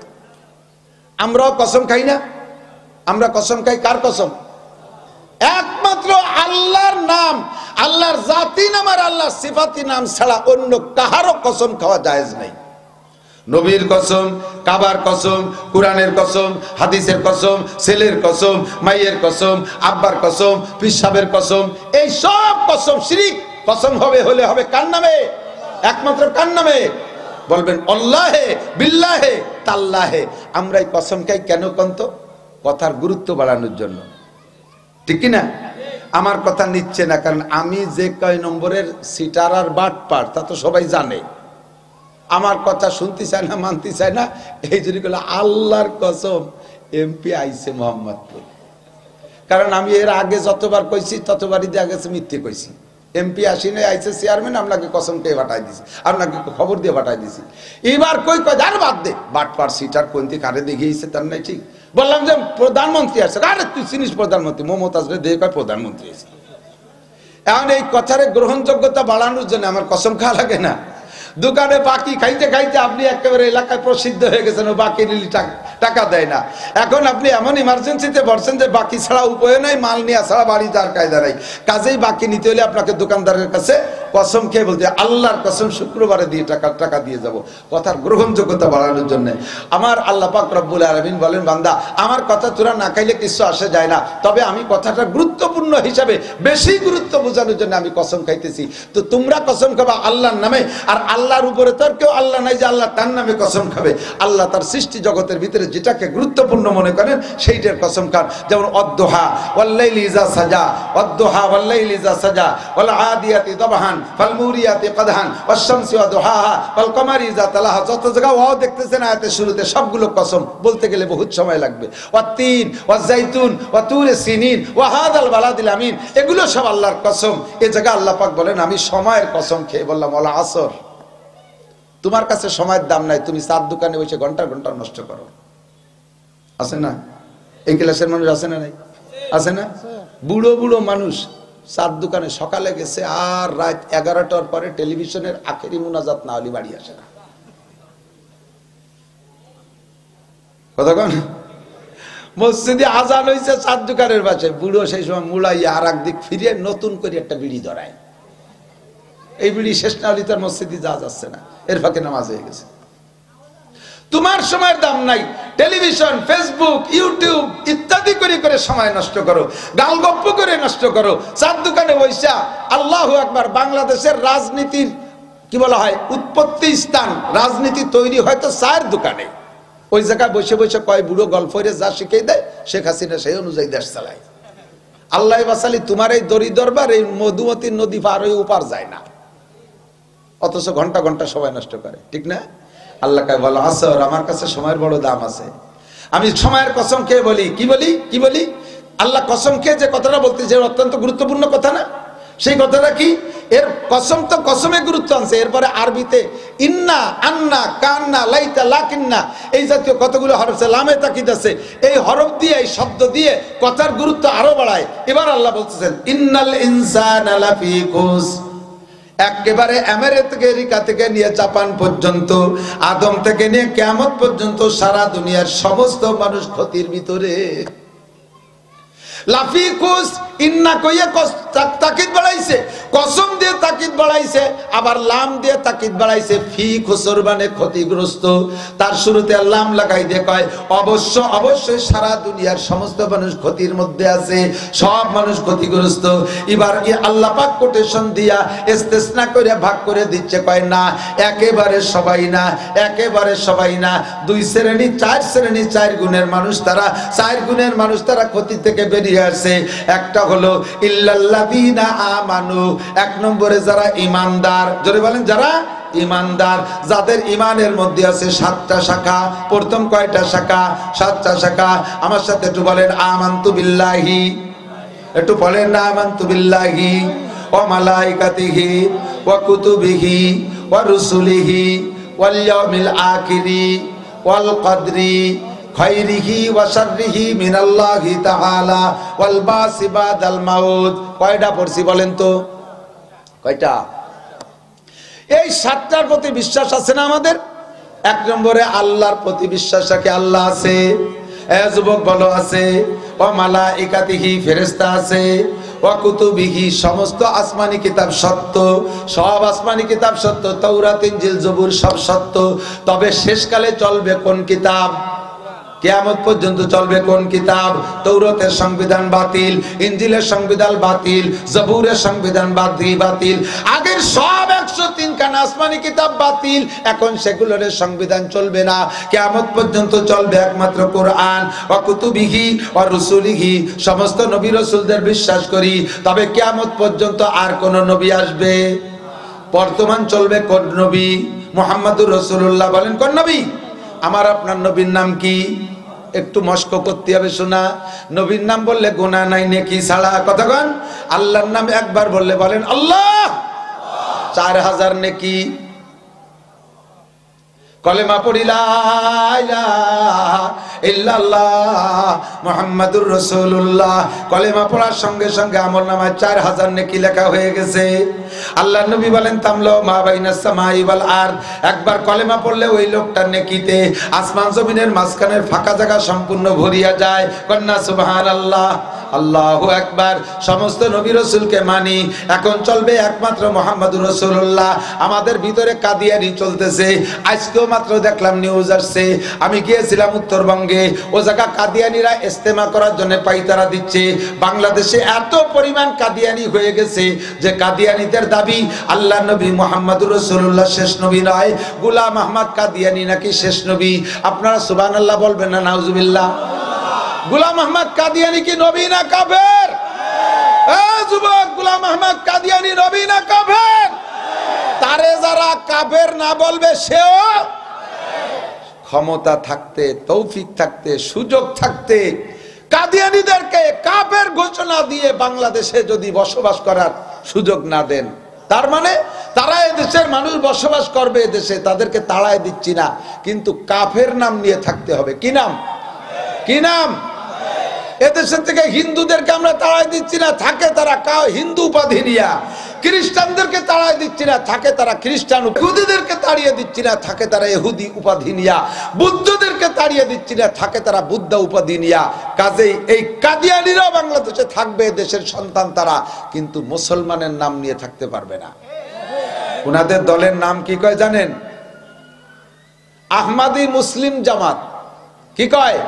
আমরাও কসম খাই না? আমরা কসম খাই কার কসম? একমাত্র আল্লাহর নাম, আল্লাহর জাতি নাম আর আল্লাহর সিফাতি নাম ছাড়া অন্য কাহারও কসম খাওয়া জায়েজ নাই। নবীর কসম, কাবার কসম, কোরআনের কসম, হাদিসের কসম, ছেলের কসম, মাইয়ের কসম, আব্বার কসম, পীর সাহেবের কসম, এই সব কসম শিরিক। কসম হলে হবে কার নামে? একমাত্র কার নামে? বলবেন আল্লাহে, বিল্লাহে, তাল্লাহে। আমরা এই কসমকে কেন কন্ত? কথার গুরুত্ব বাড়ানোর জন্য, ঠিক কি না? আমার কথা নিচ্ছে না, কারণ আমি যে কয় নম্বরের সিটার আর বাটপার তা তো সবাই জানে। আমার কথা শুনতে চায় না, মানতে চায় না, এই জন্য আল্লাহর কসম এমপি আইছে মোহাম্মদপুর। কারণ আমি এর আগে যতবার কইছি ততবারই দেখা গেছে মিথ্যে কইছি। এমপি আসি নাই, আইছে চেয়ারম্যান, আপনাকে কসম কে পাঠাই দিছি, আপনাকে খবর দিয়ে পাঠাই দিছি। এবার কই আর বাদ দে, বাটপার সিটার কোনটি কারে দেখিয়েছে তার নাই ঠিক। বললাম যে প্রধানমন্ত্রী আসছে, আরে তুই চিনিস প্রধানমন্ত্রী? মমতাজ দেখে কয় প্রধানমন্ত্রী এসে। এখন এই কথার গ্রহণযোগ্যতা বাড়ানোর জন্য আমার কসম খাওয়া লাগে না। দোকানে বাকি খাইতে খাইতে আপনি একেবারে এলাকায় প্রসিদ্ধ হয়ে গেছেন, ও বাকি নিলি টাকা দেয় না। এখন আপনি এমন ইমার্জেন্সিতে পড়ছেন যে বাকি ছাড়া উপায় নাই, মাল নিয়ে ছাড়া বাড়ি তার কায়দা নাই। কাজেই বাকি নিতে হলে আপনাকে দোকানদারের কাছে কসম খেয়ে বলতে, আল্লাহর কসম শুক্রবারে দিয়ে টাকা দিয়ে যাব। কথার গ্রহণযোগ্যতা বাড়ানোর জন্য আমার আল্লাহ পাক রব্বুল আলামিন বলেন, বান্দা আমার কথা তোরা না খাইলে কিছু আসে যায় না, তবে আমি কথাটা গুরুত্বপূর্ণ হিসাবে বেশি গুরুত্ব বোঝানোর জন্য আমি কসম খাইতেছি। তো তোমরা কসম খাবা আল্লাহর নামে, আর আল্লাহর উপরে তোর কেউ আল্লাহ নাই যে আল্লাহ তার নামে কসম খাবে। আল্লাহ তার সৃষ্টি জগতের ভিতরে যেটাকে গুরুত্বপূর্ণ মনে করেন সেইটার কসম খান। যেমন অদ্দোহা ওয়াল্লাইলি ইযা সাজা, অদ্দোহা ওয়াল্লাইলি ইযা সাজা, ওয়াল আদিয়াতি দাবহান, ফাল মুরিয়াতি কদহান, ওয়াশ শামসি ওয়া দুহাহা, ওয়াল কমারি ইযা তালাহা। যত জায়গা ওয়াও দেখতেছেন আয়াতের শুরুতে, সবগুলো কসম বলতে গেলে বহুত সময় লাগবে। ওয়াত তিন ওয়া যাইতুন ওয়া তুরে সিনিন ওয়া হাদাল বালাদিল আমিন, এগুলো সব আল্লাহর কসম। এই জায়গা আল্লাহ পাক বলেন আমি সময়ের কসম খেয়ে বললাম ওয়াল আসর। তোমার কাছে সময়ের দাম নাই, তুমি চার দোকানে বসে ঘন্টা ঘন্টা নষ্ট করো। আছে না? এই ক্লাসের মানুষ আছে না? নাই আছে না? বুড়ো বুড়ো মানুষ চার দোকানে সকালে গেছে আর রাত 11টার পরে টেলিভিশনের আখেরি মুনাজাত না হলে বাড়ি আসে না। কতক্ষণ মসজিদে আজান হয়েছে, চার দোকানের পাশে বুড়ো সেই সময় মুড়াইয়া আর একদিক ফিরিয়ে নতুন করে একটা বিড়ি ধরায়। এই বিড়ি শেষ না হলে তার মসজিদে যাওয়া যাচ্ছে না, এর ফাঁকে নামাজ হয়ে গেছে। তোমার সময়ের দাম নাই, টেলিভিশন, ফেসবুক, ইউটিউব ইত্যাদি করে করে সময় নষ্ট করো, গাল গপ্প করে নষ্ট করো, চার দোকানে বৈশা। আল্লাহু আকবার। বাংলাদেশের রাজনীতির কি বলা হয় উৎপত্তি স্থান, রাজনীতি তৈরি হয়তো চায়ের দোকানে। ওই জায়গায় বসে বসে কয় বুড়ো গল্প যা শিখিয়ে দেয়, শেখ হাসিনা সেই অনুযায়ী দেশ চালায়। আল্লাহ বাসালি তোমার এই দড়ি দরবার এই মধুমতির নদী পার হয়ে উপার যায় না, অথচ ঘন্টা ঘন্টা সময় নষ্ট করে, ঠিক না? আল্লাহ কয় বলো আসর, আমার কাছে সময়ের বড় দাম আছে। আমি সময়ের কসম খেয়ে বলি, কি বলি? আল্লাহ কসম খেয়ে যে কথাটা বলতে, যে অত্যন্ত গুরুত্বপূর্ণ কথা না, সেই কথাটা কি? এর কসম তো কসমে গুরুত্ব আনছে। এরপরে আরবিতে ইন্না, আন্না, কান্না, লাইতা, লাকিন্না এই জাতীয় কতগুলো হরফ আছে, লামে তাকিদ আছে। এই হরফ দিয়ে, এই শব্দ দিয়ে কথার গুরুত্ব আরো বাড়ায়। এবার আল্লাহ বলতেছেন ইন্নাল ইনসানা লাফি খুসর। একেবারে আমেরিকা থেকে নিয়ে জাপান পর্যন্ত, আদম থেকে নিয়ে কিয়ামত পর্যন্ত সারা দুনিয়ার সমস্ত মানুষ ক্ষতির ভিতরে। লাফি খুস, ইন্না কইয়া তাকিদ বাড়াইছে, কসম দিয়ে তাকিদ বাড়াইছে, আবার লাম দিয়ে তাকিদ বাড়াইছে। ফি খুসর মানে ক্ষতিগ্রস্ত। তার শুরুতে লাম লাগাই দিয়ে কয় অবশ্যই সারা দুনিয়ার সমস্ত মানুষ ক্ষতির মধ্যে আছে, সব মানুষ ক্ষতিগ্রস্ত। এবার আল্লাহ পাক কোটেশন দিয়া ইস্তেসনা করে ভাগ করে দিচ্ছে, কয় না একেবারে সবাই না, একেবারে সবাই না। দুই শ্রেণী, চার শ্রেণী, চার গুণের মানুষ তারা, চার গুণের মানুষ তারা ক্ষতি থেকে বেরিয়ে আসে। একটা হলো ইল্লাল্লাযীনা আমানু, এক নম্বরে যারা ঈমানদার। জোরে বলেন যারা ঈমানদার, যাদের ঈমানের মধ্যে আছে 7টা শাখা। প্রথম কয়টা শাখা? 7টা শাখা। আমার সাথে একটু বলেন আমানতু বিল্লাহি, একটু বলেন না আমানতু বিল্লাহি ওয়া মালাইকাতিহি ওয়া কুতুবিহি ওয়া রুসুলিহি ওয়াল ইয়াউমিল আখিরি ওয়াল কদরি খাইরিহি ওয়া শাররিহি মিনাল্লাহি তাআলা ওয়াল বাসি বাদাল মাউত। কয়টা পড়ছি বলেন তো? কয়টা? এই 7টার প্রতি বিশ্বাস আছে না আমাদের? এক নম্বরে আল্লাহর প্রতি বিশ্বাস রাখে, আল্লাহ আছে। যুবক বলো আছে। ও মালাইকাতিহি, ফেরেশতা আছে। ওয়া কুতুবিহি, সমস্ত আসমানি কিতাব সত্য, সব আসমানি কিতাব সত্য, তাওরাত ইনজিল জবুর সব সত্য। তবে শেষকালে চলবে কোন কিতাব? কিয়ামত পর্যন্ত চলবে কোন কিতাব? তাওরাতের সংবিধান বাতিল, ইনজিলের সংবিধান বাতিল, জবুরের সংবিধান বাতিল। আগের সব 103 খানা আসমানি কিতাব বাতিল, এখন সেগুলোর সংবিধান চলবে না। কিয়ামত পর্যন্ত চলবে একমাত্র কোরআন। ওয়া কুতুবিহি ওয়া রুসুলিহি, সমস্ত নবী রাসূলদের বিশ্বাস করি। তবে কিয়ামত পর্যন্ত আর কোন নবী আসবে? বর্তমান চলবে কোন নবী? মুহাম্মদুর রাসূলুল্লাহ। বলেন কোন নবী? আমার আপনার নবীর নাম কি? একটু মস্ক করতে হবে শোনা। নবীর নাম বললে গুনাহ নাই, নেকি ছাড়া। কতক্ষণ? আল্লাহর নাম একবার বললে বলেন আল্লাহ, 4000 নেকি। কলেমা পড়ি লা ইলাহা ইল্লাল্লাহ মুহাম্মাদুর রাসূলুল্লাহ, কলেমা পড়ার সঙ্গে সঙ্গে আমলনামায় 4000 নেকি লেখা হয়ে গেছে। আল্লাহর নবী বলেন তামলো মা বাইনাস সামাই ওয়াল আরদ, একবার কলেমা পড়লে ওই লোকটার নেকিতে আসমান জমিনের মাঝখানের ফাঁকা জায়গা সম্পূর্ণ ভরিয়া যায়। কন্যা সুবহানাল্লাহ, আল্লাহু আকবার। সমস্ত নবী রাসূলকে মানি, এখন চলবে একমাত্র মুহাম্মাদুর রাসূলুল্লাহ। আমাদের ভিতরে কাদিয়ানি চলতেছে। আজকেও মাত্র দেখলাম নিউজ আসছে, আমি গিয়েছিলাম উত্তরবঙ্গে, ও জায়গা কাদিয়ানিরা ইস্তেমা করার জন্য পাইতারা দিচ্ছে। বাংলাদেশে এত পরিমাণ কাদিয়ানি হয়ে গেছে যে কাদিয়ানিদের দাবি আল্লাহ নবী মুহাম্মাদুর রাসূলুল্লাহ শেষ নবী নয়, গোলাম আহমদ কাদিয়ানি নাকি শেষ নবী। আপনারা সুবহানাল্লাহ বলবেন না নাউজুবিল্লাহ? গোলাম আহমদ কাদিয়ানি কি নবী না কাফের? যুবক, গোলাম আহমদ কাদিয়ানি নবী না কাফের? তারে যারা কাফের না বলবে সেও ক্ষমতা থাকতে, তৌফিক থাকতে, সুযোগ থাকতে কাদিয়ানীদেরকে কাফের ঘোষণা দিয়ে বাংলাদেশে যদি বসবাস করার সুযোগ না দেন, তার মানে তারা এদেশের মানুষ বসবাস করবে এদেশে, তাদেরকে তাড়ায় দিচ্ছি না, কিন্তু কাফের নাম নিয়ে থাকতে হবে। কি নাম? কি নাম? এদেশের থেকে হিন্দুদেরকে আমরা তাড়াই দিচ্ছি না, থাকে তারা হিন্দু উপাধি নিয়া। খ্রিস্টানদেরকে তাড়াই দিচ্ছি না, থাকে তারা খ্রিস্টান। ইহুদিদেরকে তাড়িয়ে দিচ্ছি না, থাকে তারা ইহুদি উপাধি নিয়া। বুদ্ধদেরকে তাড়িয়ে দিচ্ছি না, থাকে তারা বুদ্ধ উপাধি নিয়া। কাজেই এই কাদিয়ানীরা বাংলাদেশে থাকবে, দেশের সন্তান তারা, কিন্তু মুসলমানের নাম নিয়ে থাকতে পারবে না। ওনাদের দলের নাম কি কয় জানেন? আহমাদি মুসলিম জামাত। কি কয়?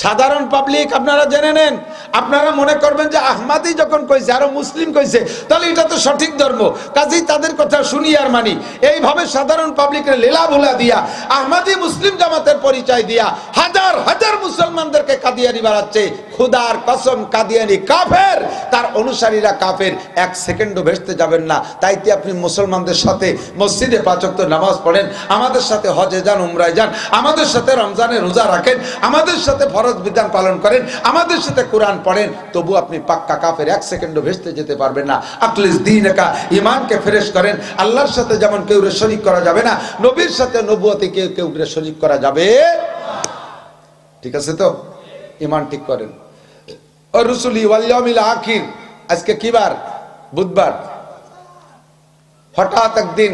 সাধারণ পাবলিক আপনারা জেনে নেন। আপনারা মনে করবেন যে আহমাদি যখন কইছে আরো মুসলিম কইছে, তাহলে এটা তো সঠিক ধর্ম, কাজেই তাদের কথা শুনি আর মানি। এইভাবে সাধারণ পাবলিকের লীলা ভুলা দিয়া আহমাদি মুসলিম জামাতের পরিচয় দিয়া হাজার হাজার মুসলমানদেরকে কাদিয়ানি বানাচ্ছে। খুদার কসম, কাদিয়ানি কাফের, তার অনুসারীরা কাফের। এক সেকেন্ডও ভেস্তে যাবেন না। তাইতে আপনি মুসলমানদের সাথে মসজিদে 5 ওয়াক্ত নামাজ পড়েন, আমাদের সাথে হজে যান, উমরায় যান, আমাদের সাথে রমজানে রোজা রাখেন, আমাদের সাথে ফরজ বিধান পালন করেন, আমাদের সাথে কোরআন পড়েন, তবু আপনি পাক্কা কাফের। এক সেকেন্ডও ভেস্তে যেতে পারবেন না। আকলিস দীনকা, ঈমানকে ফ্রেশ করেন। আল্লাহর সাথে যেমন কেউ শরীক করা যাবে না, নবীর সাথে নবুয়তে কেউ শরীক করা যাবে। ঠিক আছে তো? ঈমান ঠিক করেন। ও রুসুলি ওয়াল ইয়াউমিল আখির। আজকে কি বার? বুধবার। হঠাৎ একদিন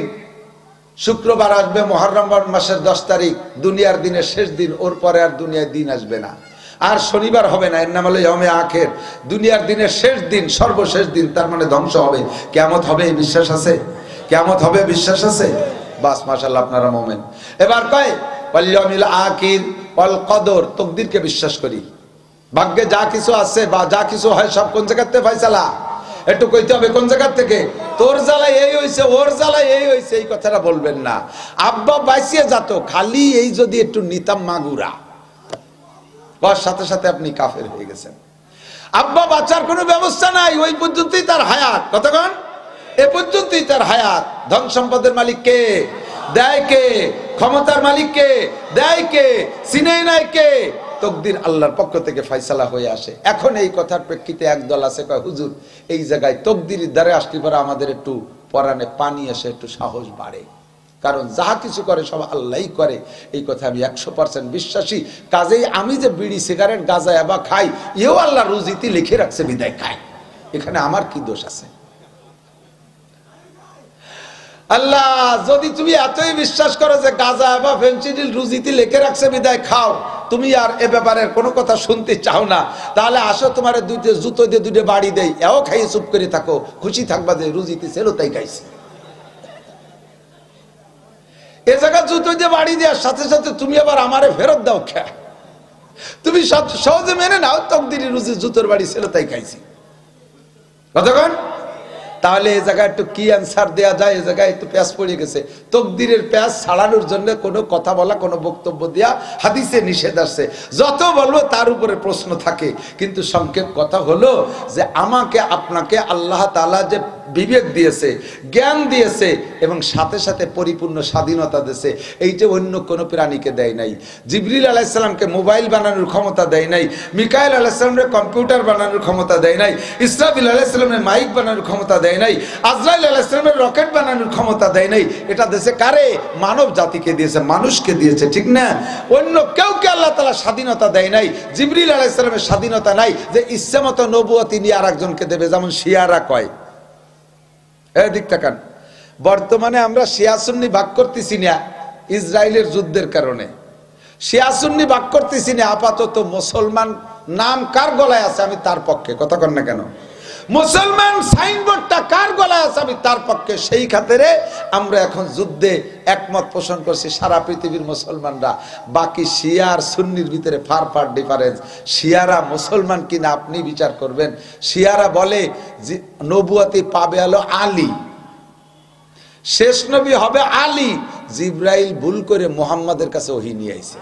শুক্রবার আসবে, মুহররম মাসের 10 তারিখ, দুনিয়ার দিনের শেষ দিন। ওর পরে আর দুনিয়ার দিন আসবে না, আর শনিবার হবে না। এর নাম হলো ইয়াউমে আখির, দুনিয়ার দিনের শেষ দিন, সর্বশেষ দিন। তার মানে ধ্বংস হবে, কিয়ামত হবে। এই বিশ্বাস আছে? কিয়ামত হবে বিশ্বাস আছে? বাস, মাশাআল্লাহ, আপনারা মুমিন। এবার কয় ওয়াল ইয়াউমিল আখির ওয়াল কদর, তকদিরকে বিশ্বাস করি। ভাগ্যে যা কিছু আছে বা যা কিছু হয় সব কোন জায়গা থেকে ফয়সালা? একটু কইতে হবে কোন জায়গা থেকে। তোর জ্বালায় এই হইছে, ওর জ্বালায় এই হইছে, এই কথাটা বলবেন না। আব্বা বাইসিয়ে যেত, খালি এই যদি একটু নিতাম মাগুরা, ওর সাথে সাথে আপনি কাফের হয়ে গেছেন। আব্বা বাঁচার কোনো ব্যবস্থা নাই, ওই পর্যন্তই তার হায়াত। কতক্ষণ? এ পর্যন্তই তার হায়াত। ধন সম্পদের মালিক কে? দেয় কে? ক্ষমতার মালিক কে? দেয় কে? চিনেই নাই কে? তকদির আল্লাহর পক্ষ থেকে ফয়সালা হয়ে আসে। এখন এই কথার প্রেক্ষিতে একদল আছে কয় হুজুর এই জায়গায় তকদিরের দ্বারে আসতে পারে, আমাদের একটু পরাণে পানি এসে একটু সাহস বাড়ে, কারণ যা কিছু করে সব আল্লাহই করে। এই কথা আমি 100% বিশ্বাসী। কাজেই আমি যে বিড়ি সিগারেট গাঁজা এবা খাই, এও আল্লাহ রুজিতে লিখে রাখছে বিদায় খাই, এখানে আমার কি দোষ আছে? আল্লাহ যদি তুমি এতই বিশ্বাস করো যে গাঁজা বা ফেনসিডিল রুজিতে লিখে রাখছে বিদায় খাও, তুমি আর এ ব্যাপারে কোনো কথা শুনতে চাও না, তাহলে আসো তোমার দুইটা জুতো দিয়ে দুইটা বাড়ি দেই, এও খাইয়ে চুপ করে থাকো, খুশি থাকবা যে রুজিতে ছিল তাই খাইছি। এ জায়গা জুতো দিয়ে বাড়ি দেওয়ার সাথে সাথে তুমি আবার আমারে ফেরত দাও খা, তুমি সহজে মেনে নাও তকদিরি রুজি জুতোর বাড়ি ছিল তাই খাইছি। কতক্ষণ? তাহলে এই জায়গায় একটু কি অ্যান্সার দেওয়া যায়? এই জায়গায় একটু প্যাঁচ পড়ে গেছে। তকদিরের প্যাঁচ ছাড়ানোর জন্য কোনো কথা বলা, কোনো বক্তব্য দেওয়া হাদিসে নিষেধ আছে। যত বলবো তার উপরে প্রশ্ন থাকে, কিন্তু সংক্ষেপ কথা হলো যে আমাকে আপনাকে আল্লাহ তাআলা যে বিবেক দিয়েছে, জ্ঞান দিয়েছে এবং সাথে সাথে পরিপূর্ণ স্বাধীনতা দিয়েছে, এইটা অন্য কোনো প্রাণীকে দেয় নাই। জিবরিল আলাইহিস সালামকে মোবাইল বানানোর ক্ষমতা দেয় নাই, মিকাইল আলাইহিস সালামের কম্পিউটার বানানোর ক্ষমতা দেয় নাই, ইসরাফিল আলাইহিস সালামের মাইক বানানোর ক্ষমতা দেয় নাই, আজরাইল আলাইহিস সালামের রকেট বানানোর ক্ষমতা দেয় নাই। এটা দিয়েছে কারে? মানব জাতিকে দিয়েছে, মানুষকে দিয়েছে, ঠিক না? অন্য কেউকে আল্লাহ তাআলা স্বাধীনতা দেয় নাই। জিবরিল আলাইহিস সালামের স্বাধীনতা নাই যে ইচ্ছামতো নবুয়ত নিয়ে আরেকজনকে দেবে, যেমন শিয়ারা কয়। এদিক তাকান, বর্তমানে আমরা শিয়া সুন্নি ভাগ করতেছি না ইসরায়েলের যুদ্ধের কারণে, শিয়া সুন্নি ভাগ করতেছি না। আপাতত মুসলমান নাম কার গলায় আছে আমি তার পক্ষে, কথা কন না কেন? মুসলমান সাইনবোর্ডটা কার গলায় আছে আমি তার পক্ষে। সেই খাতিরে আমরা এখন যুদ্ধে একমত পোষণ করছি সারা পৃথিবীর মুসলমানরা। বাকি শিয়া আর সুন্নির ভিতরে ফার ডিফারেন্স। শিয়ারা মুসলমান কিনা আপনি বিচার করবেন। শিয়ারা বলে যে নবুয়তি পাবে হলো আলী, শেষ নবী হবে আলী। জিব্রাইল ভুল করে মুহাম্মাদের কাছে ওহী নিয়ে আইছে।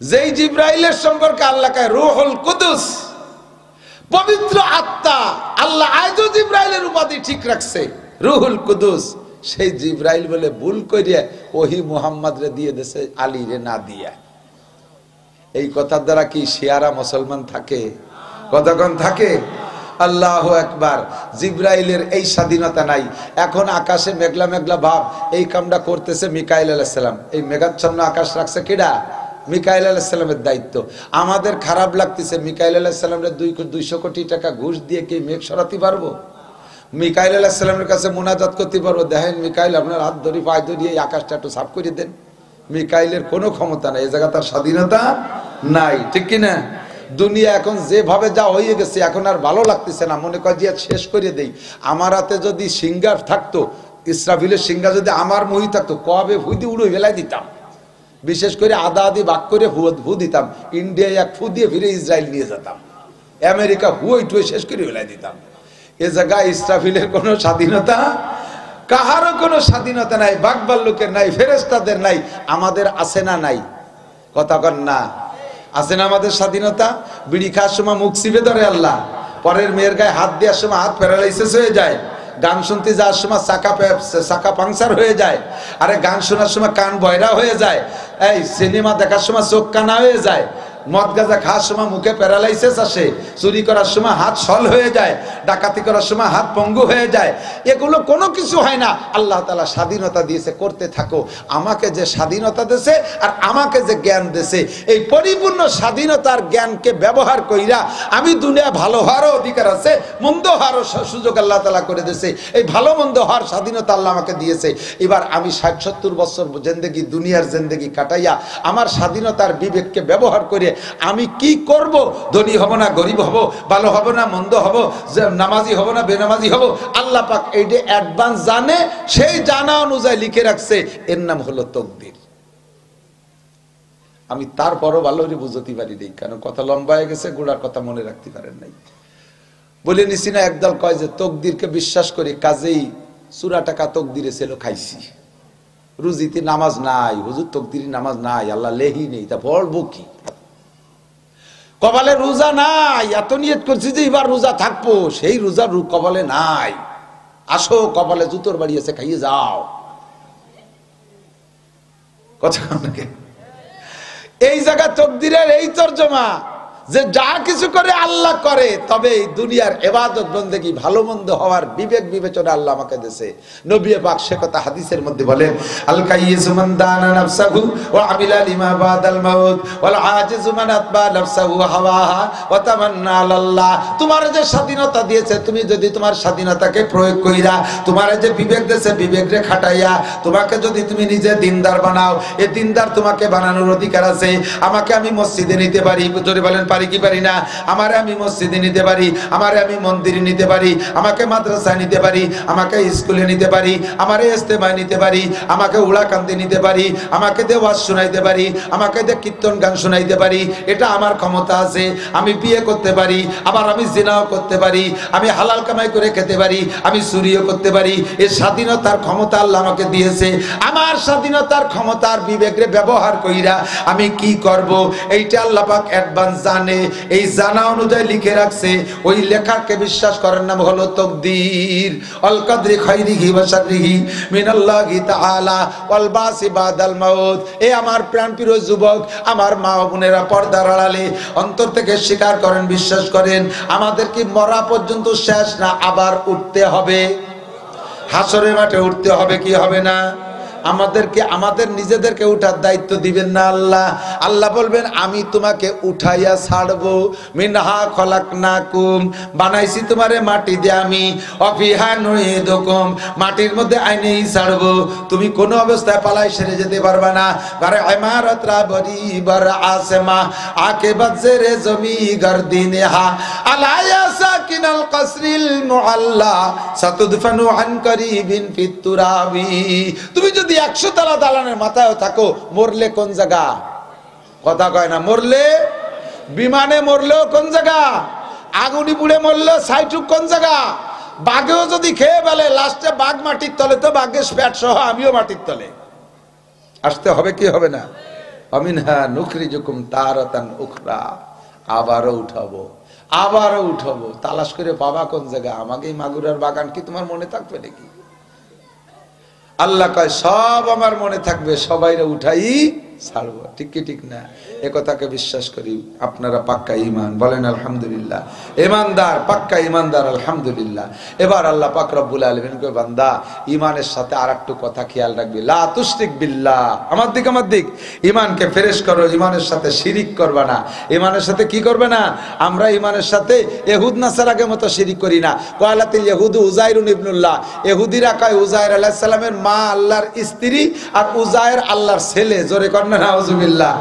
যেই জিব্রাইলের সম্পর্কে আল্লাহ কয় রূহুল কুদুস, পবিত্র আত্মা, আল্লাহ আজও জিব্রাইলের উপাধি ঠিক রাখছে রূহুল কুদুস। সেই জিব্রাইল বলে ভুল করিয়া ওহী মুহাম্মদ রে দিয়ে দেশে, আলী রে না দিয়া। এই কথার দ্বারা কি শিয়ারা মুসলমান থাকে? কতক্ষণ থাকে? আল্লাহু আকবার। জিব্রাইলের এই স্বাধীনতা নাই। এখন আকাশে মেঘলা মেঘলা ভাব, এই কামটা করতেছে মিকাইল আলাইহিস সালাম। এই মেঘাচ্ছন্ন আকাশ রাখছে কিডা? মিকাইল আলাইহিস সালামের দায়িত্ব। আমাদের খারাপ লাগতেছে, মিকাইল আলাইহিস সালামের 200 কোটি টাকা ঘুষ দিয়ে কি মেঘ সরাতে পারবো? মিকাইল আলাইহিস সালামের কাছে মুনাজাত করতে পারবো, দেখেন মিকাইল আপনার হাত ধরি পায়ে ধরি এই আকাশটা একটু সাফ করে দেন। মিকাইলের কোনো ক্ষমতা নাই, এই জায়গা তার স্বাধীনতা নাই, ঠিক কিনা? দুনিয়া এখন যেভাবে যা হয়ে গেছে এখন আর ভালো লাগতেছে না, মনে কয় যে শেষ করে দেই। আমার হাতে যদি সিঙ্গার থাকতো, ইসরাফিলের সিঙ্গা যদি আমার মহি থাকতো, কবে ভুই দিয়ে উড়ে ফেলাই দিতাম। বিশেষ করে আদা আদি ভাগ করে ফু দিতাম, ইন্ডিয়া এক ফু দিয়ে ফিরে ইসরায়েল নিয়ে যেতাম, আমেরিকা হুই টুয়ে শেষ করে ফেলাই দিতাম। এ জায়গায় ইসরাফিলের কোনো স্বাধীনতা, কাহারও কোনো স্বাধীনতা নাই, বাকবাল লোকের নাই, ফেরেশতাদের নাই। আমাদের আছে না নাই? কথা কন না, আছে না আমাদের স্বাধীনতা? বিড়ি খাওয়ার সময় মুখ চিপে ধরে আল্লাহ, পরের মেয়ের গায়ে হাত দেওয়ার সময় হাত প্যারালাইসিস হয়ে যায়, গান শুনতে যাওয়ার সময় চাকা পাংচার হয়ে যায়, আরে গান শোনার সময় কান বয়রা হয়ে যায়, এই সিনেমা দেখার সময় চোখ কানা হয়ে যায়, মদ গাঁজা খাওয়ার সময় মুখে প্যারালাইসিস আসে, চুরি করার সময় হাত সল হয়ে যায়, ডাকাতি করার সময় হাত পঙ্গু হয়ে যায়। এগুলো কোনো কিছু হয় না। আল্লাহ তাআলা স্বাধীনতা দিয়েছে, করতে থাকো। আমাকে যে স্বাধীনতা দিয়েছে আর আমাকে যে জ্ঞান দিয়েছে, এই পরিপূর্ণ স্বাধীনতার জ্ঞানকে ব্যবহার কইরা আমি দুনিয়া ভালো হওয়ারও অধিকার আছে, মন্দ হওয়ারও সুযোগ আল্লাহ তাআলা করে দিয়েছে। এই ভালো মন্দ হওয়ার স্বাধীনতা আল্লাহ আমাকে দিয়েছে। এবার আমি 60-70 বছর জিন্দেগি, দুনিয়ার জিন্দেগি কাটাইয়া আমার স্বাধীনতার বিবেককে ব্যবহার করে আমি কি করব? ধনী হব না গরিব হব, ভালো হব না মন্দ হব, নামাজি হব না বেনামাজি হব, আল্লাহ পাক এইটা অ্যাডভান্স জানে। সেই জানা অনুযায়ী লিখে রাখছে, এর নাম হলো তকদির। আমি তারপরও ভালো করে বুঝতে পারি নাই, কারণ কথা লম্বা হয়ে গেছে, গোড়ার কথা মনে রাখতে পারেন নাই। বলে নিছি না, একদল কয় যে তকদিরকে বিশ্বাস করি, কাজেই চূড়া টাকা তকদিরে ছিল খাইছি। রুজিতে নামাজ নাই, হুজুর তকদিরি নামাজ নাই, আল্লাহ লেহি নেই, তা বলবো কি? কপালে রোজা নাই, এত নিয়ত করছি যে এবার রোজা থাকবো, সেই রোজা কপালে নাই। আসো, কপালে জুতোর বাড়ি আছে, খাইয়ে যাও। কথা এই জায়গা তকদিরের এই তর্জমা যে যা কিছু করে আল্লাহ করে, তবে এই দুনিয়ার ইবাদত বন্দেগী ভালো মন্দ হওয়ার বিবেক বিবেচনা আল্লাহ আমাকে দিয়েছে। নবী পাক সে কথা হাদিসের মধ্যে বলেন, আল কাইয়িসু মান দানা নাফসাহু ওয়া আমিলা লিমা বাদাল মাউত ওয়াল আজিজু মান আতবা নাফসাহু হাওয়াহা ওয়া তামান্না আলাল্লাহ। তোমার যে স্বাধীনতা দিয়েছে, তুমি যদি তোমার স্বাধীনতাকে প্রয়োগ কইরা, তোমার যে বিবেক দিয়েছে বিবেকরে খাটাইয়া, তোমাকে যদি তুমি নিজে দিনদার বানাও, এই দিনদার তোমাকে বানানোর অধিকার আছে। আমাকে আমি মসজিদে নিতে পারি, জোরে বলেন পারি কি পারি না? আমারে আমি মসজিদে নিতে পারি, আমারে আমি মন্দিরে নিতে পারি, আমাকে মাদ্রাসায় নিতে পারি, আমাকে স্কুলে নিতে পারি, আমারে ইস্তেমায় নিতে পারি, আমাকে উড়াকান্দি নিতে পারি, আমাকে দিয়ে ওয়াজ শোনাইতে পারি, আমাকে দিয়ে কীর্তন গান শোনাইতে পারি। এটা আমার ক্ষমতা আছে। আমি বিয়ে করতে পারি, আবার আমি জিনাও করতে পারি, আমি হালাল কামাই করে খেতে পারি, আমি চুরিও করতে পারি। এই স্বাধীনতার ক্ষমতা আল্লাহ আমাকে দিয়েছে। আমার স্বাধীনতার ক্ষমতার বিবেকরে ব্যবহার কইরা আমি কি করব, এইটা আল্লাহ পাক অ্যাডভান্স জানে। এই জানা অনুযায়ী লিখে রাখছে। ওই লেখাকে বিশ্বাস করার নাম হলো তাকদীর। আল কদরি খাইরিহি ওয়া শাররিহি মিনাল্লাহি তাআলা ওয়াল বাসি বাদাল মাউত। এ আমার প্রাণপ্রিয় যুবক, আমার মা ও বোনেরা, পর্দার আড়ালে অন্তর থেকে স্বীকার করেন, বিশ্বাস করেন, আমাদের কি মরা পর্যন্ত শেষ না? আবার উঠতে হবে, হাসরের মাঠে উঠতে হবে, কি হবে না? আমাদেরকে আমাদের নিজেদেরকে উঠার দায়িত্ব দিবেন না আল্লাহ। আল্লাহ বলবেন, আমি তোমাকে উঠাইয়া ছাড়বো। মিনহা খলাকনাকুম, বানাইছি তোমারে মাটি দিয়ে আমি। অফিহা নুইদুকুম, মাটির মধ্যে আইনেই ছাড়বো। তুমি কোনো অবস্থায় পালাই সেরে যেতে পারবা না। ঘরে ইমারত রাবরি বার আসমা আকে বাজরে জমি গরদিনহা আলায়া সাকিনাল কসরিল মুআল্লা সাতুদফানু আন করিবিন ফিত তুরাবি। তুমি যদি 100 তলা দালানের মাথায় থাকো, মরলে কোন জায়গা? কথা কয় না। মরলে বিমানে মরলেও কোন জায়গা? আগুনি পুড়ে মরলেও সাইটুক কোন জায়গা? বাঘেও যদি খেয়ে ফেলে, লাস্টে বাঘ মাটির তলে, তো বাঘের পেট সহ আমিও মাটির তলে আসতে হবে, কি হবে না? আমিনহা নুখরিজুকুম তারাতান উখরা, আবারও উঠাবো, আবারও উঠাবো। তালাশ করে বাবা কোন জায়গা? আমাকে মাগুরার বাগান কি তোমার মনে থাকবে নাকি? আল্লাহ কয়, সব আমার মনে থাকবে, সবাইরে উঠাই ছাড়বো। ঠিক কি ঠিক না? এ কথাকে বিশ্বাস করি। আপনারা পাক্কা ঈমান বলেন আলহামদুলিল্লাহ। ঈমানদার, পাক্কা ঈমানদার, আলহামদুলিল্লাহ। এবার আল্লাহ পাক রব্বুল আলামিন কয়, বান্দা ঈমানের সাথে আরেকটু কথা খেয়াল রাখবি। লা তুশরিক বিল্লাহ, আমার দিক ঈমানকে ফ্রেশ করো। ঈমানের সাথে শিরিক করবে না। ঈমানের সাথে কি করবে না? আমরা ঈমানের সাথে ইহুদ নাসারার মতো শিরিক করি না। কয়লাতিল ইহুদু উযাইরুন ইবনুল্লাহ, ইহুদিরা কয় উযাইর আলাইহিস সালামের মা আল্লাহর স্ত্রী আর উযাইর আল্লাহর ছেলে। জোরে কর না নাউজুবিল্লাহ।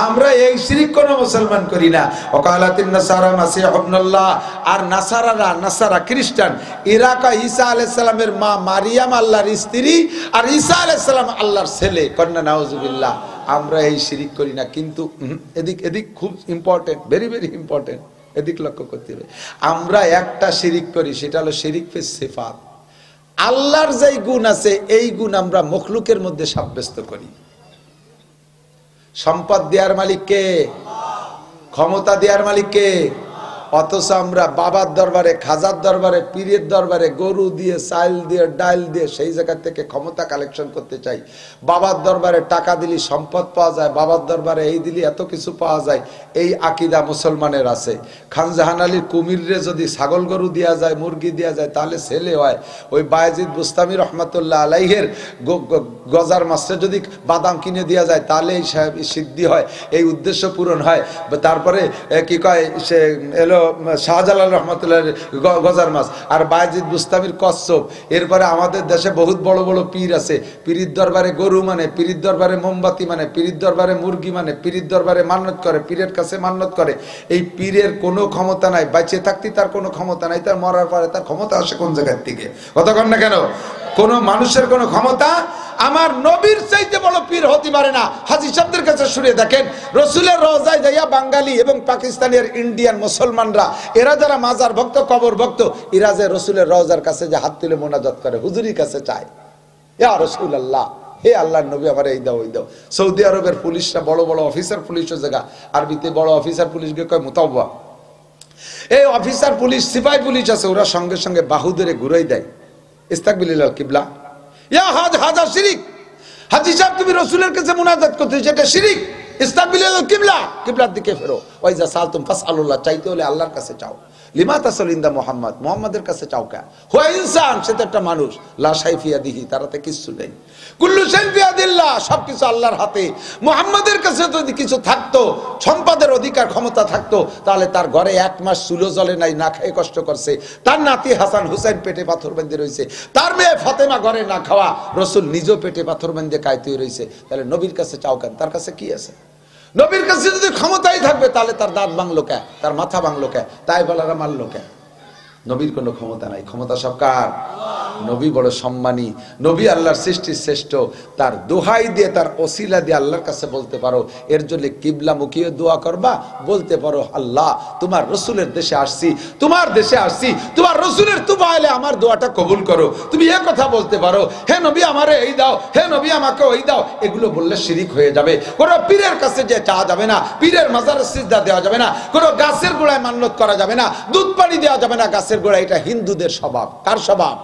আমরা এই শিরিক কোন মুসলমান করি না। ওয়াকালাতিন নাসারা মাসিহ ইবনুল্লাহ, আর নাসারা খ্রিস্টান, এরা কয় ঈসা আলাইহিস সালামের মা মারিয়াম আল্লাহর স্ত্রী আর ঈসা আলাইহিস সালাম আল্লাহর ছেলে। কর না নাউজুবিল্লাহ। আমরা এই শিরিক করি না। কিন্তু এদিক খুব ইম্পর্টেন্ট, ভেরি ভেরি ইম্পর্টেন্ট, এদিক লক্ষ্য করতে হবে। আমরা একটা শিরিক করি, সেটা হলো শিরিক ফিস সিফাত। আল্লাহর যেই গুণ আছে, এই গুণ আমরা মখলুকের মধ্যে সাব্যস্ত করি। সম্পদ দেওয়ার মালিক কে? ক্ষমতা দেওয়ার মালিক কে? অথচ আমরা বাবার দরবারে, খাজার দরবারে, পীরের দরবারে গরু দিয়ে, চাল দিয়ে, ডাল দিয়ে সেই জায়গা থেকে ক্ষমতা কালেকশন করতে চাই। বাবার দরবারে টাকা দিলি সম্পদ পাওয়া যায়, বাবার দরবারে এই দিলি এত কিছু পাওয়া যায়। এই আকিদা মুসলমানের আছে। খান জাহান আলীর কুমিরে যদি ছাগল গরু দেওয়া যায়, মুরগি দেওয়া যায়, তাহলে ছেলে হয়। ওই বায়েজিদ বুস্তামি রহমাতুল্লাহ আলাইহের গজার মাসে যদি বাদাম কিনে দেওয়া যায়, তাহলে এই সিদ্ধি হয়, এই উদ্দেশ্য পূরণ হয়। তারপরে কি কয়, সে এলো শাহজালাল রহমতুল্লাহ গজার মাছ, আর বায়েজিদ বুস্তামির কচ্ছপ। এরপরে আমাদের দেশে বহুত বড় বড় পীর আছে। পীরের দরবারে গরু মানে, পীরের দরবারে মোমবাতি মানে, পীরের দরবারে মুরগি মানে, পীরের দরবারে মান্নত করে, পীরের কাছে মান্নত করে। এই পীরের কোনো ক্ষমতা নাই, বাইচে থাকতে তার কোনো ক্ষমতা নাই, তার মরার পরে তার ক্ষমতা আসে কোন জায়গার থেকে? কতক্ষণ না কেন? কোন মানুষের কোনো ক্ষমতা আমার নবীর চাইতে বড় পীর হতে পারে না। হাজী সাহেবদের কাছে শুনে দেখেন, রসুলের রওজায় যাইয়া বাঙালি এবং পাকিস্তানি আর ইন্ডিয়ান মুসলমানরা, এরা যারা মাজার ভক্ত, কবর ভক্ত, এরা যে রসুলের রওজার কাছে যে হাত তুলে মোনাজাত করে, হুজুরির কাছে চায়, ইয়া রাসূলুল্লাহ, হে আল্লাহর নবী, আমার এই দাও, ওই দাও। সৌদি আরবের পুলিশরা, বড় বড় অফিসার পুলিশের জায়গা, আরবিতে বড় অফিসার পুলিশকে কয় মুতাওয়া। এই অফিসার পুলিশ, সিপাহী পুলিশ আছে, ওরা সঙ্গে সঙ্গে বাহু ধরে ঘুরাই দেয়, ইস্তাকবিলিল কিবলা। ইয়া হাজা শিরিক। হাজী সাহেব, তুমি রসুলের কাছে মুনাজাত করতে, এটা শিরিক। ইস্তাকবিলিল কিবলা, কিবলার দিকে ফেরো। ওয়াইজা সালতুম ফাসআলুল্লাহ, চাইতে হলে আল্লাহর কাছে চাও। লিমা তাসালিন্দা মুহাম্মদ, মুহাম্মাদের কাছে চাও কে? হুয়া ইনসান, সে তো একটা মানুষ। লা শাইফিয়া দিহি, তারাতে কিছু নেই। কুল্লু শাইফিয়া দিল্লাহ, সবকিছু আল্লাহর হাতে। মুহাম্মাদের কাছে যদি কিছু থাকতো, সম্পদের অধিকার ক্ষমতা থাকতো, তাহলে তার ঘরে 1 মাস চুলো জ্বলে নাই, না খেয়ে কষ্ট করছে। তার নাতি হাসান হুসাইন পেটে পাথর বেঁধে রয়েছে, তার মেয়ে ফাতেমা ঘরে না খাওয়া, রসুল নিজেও পেটে পাথর বেঁধে কাইতে রয়েছে। তাহলে নবীর কাছে চাও কেন? তার কাছে কি আছে? নবীর কাছে যদি ক্ষমতাই থাকবে, তাহলে তার দাঁত ভাঙলো কে? তার মাথা ভাঙলো কে? তাই বলারা মারলো কে? নবীর কোনো ক্ষমতা নাই, ক্ষমতা সব কার? নবী বড় সম্মানী, নবী আল্লাহর সৃষ্টির শ্রেষ্ঠ। তার দোহাই দিয়ে, তার ওসিলা দিয়ে আল্লাহর কাছে বলতে পারো। এর জন্য কিবলা মুখিয়ে দোয়া করবা, বলতে পারো আল্লাহ তোমার রসুলের দেশে আসছি, তোমার দেশে আসছি, তোমার রসুলের তুবা এলে আমার দোয়াটা কবুল করো। তুমি এ কথা বলতে পারো, হে নবী আমারে এই দাও, হে নবী আমাকে ওই দাও। এগুলো বললে শিরিক হয়ে যাবে। কোনো পীরের কাছে যে চাওয়া যাবে না, পীরের মাজারে সিজদা দেওয়া যাবে না, কোনো গাছের গোড়ায় মান্যত করা যাবে না, দুধ পানি দেওয়া যাবে না গাছের গোড়ায়। এটা হিন্দুদের স্বভাব। কার স্বভাব?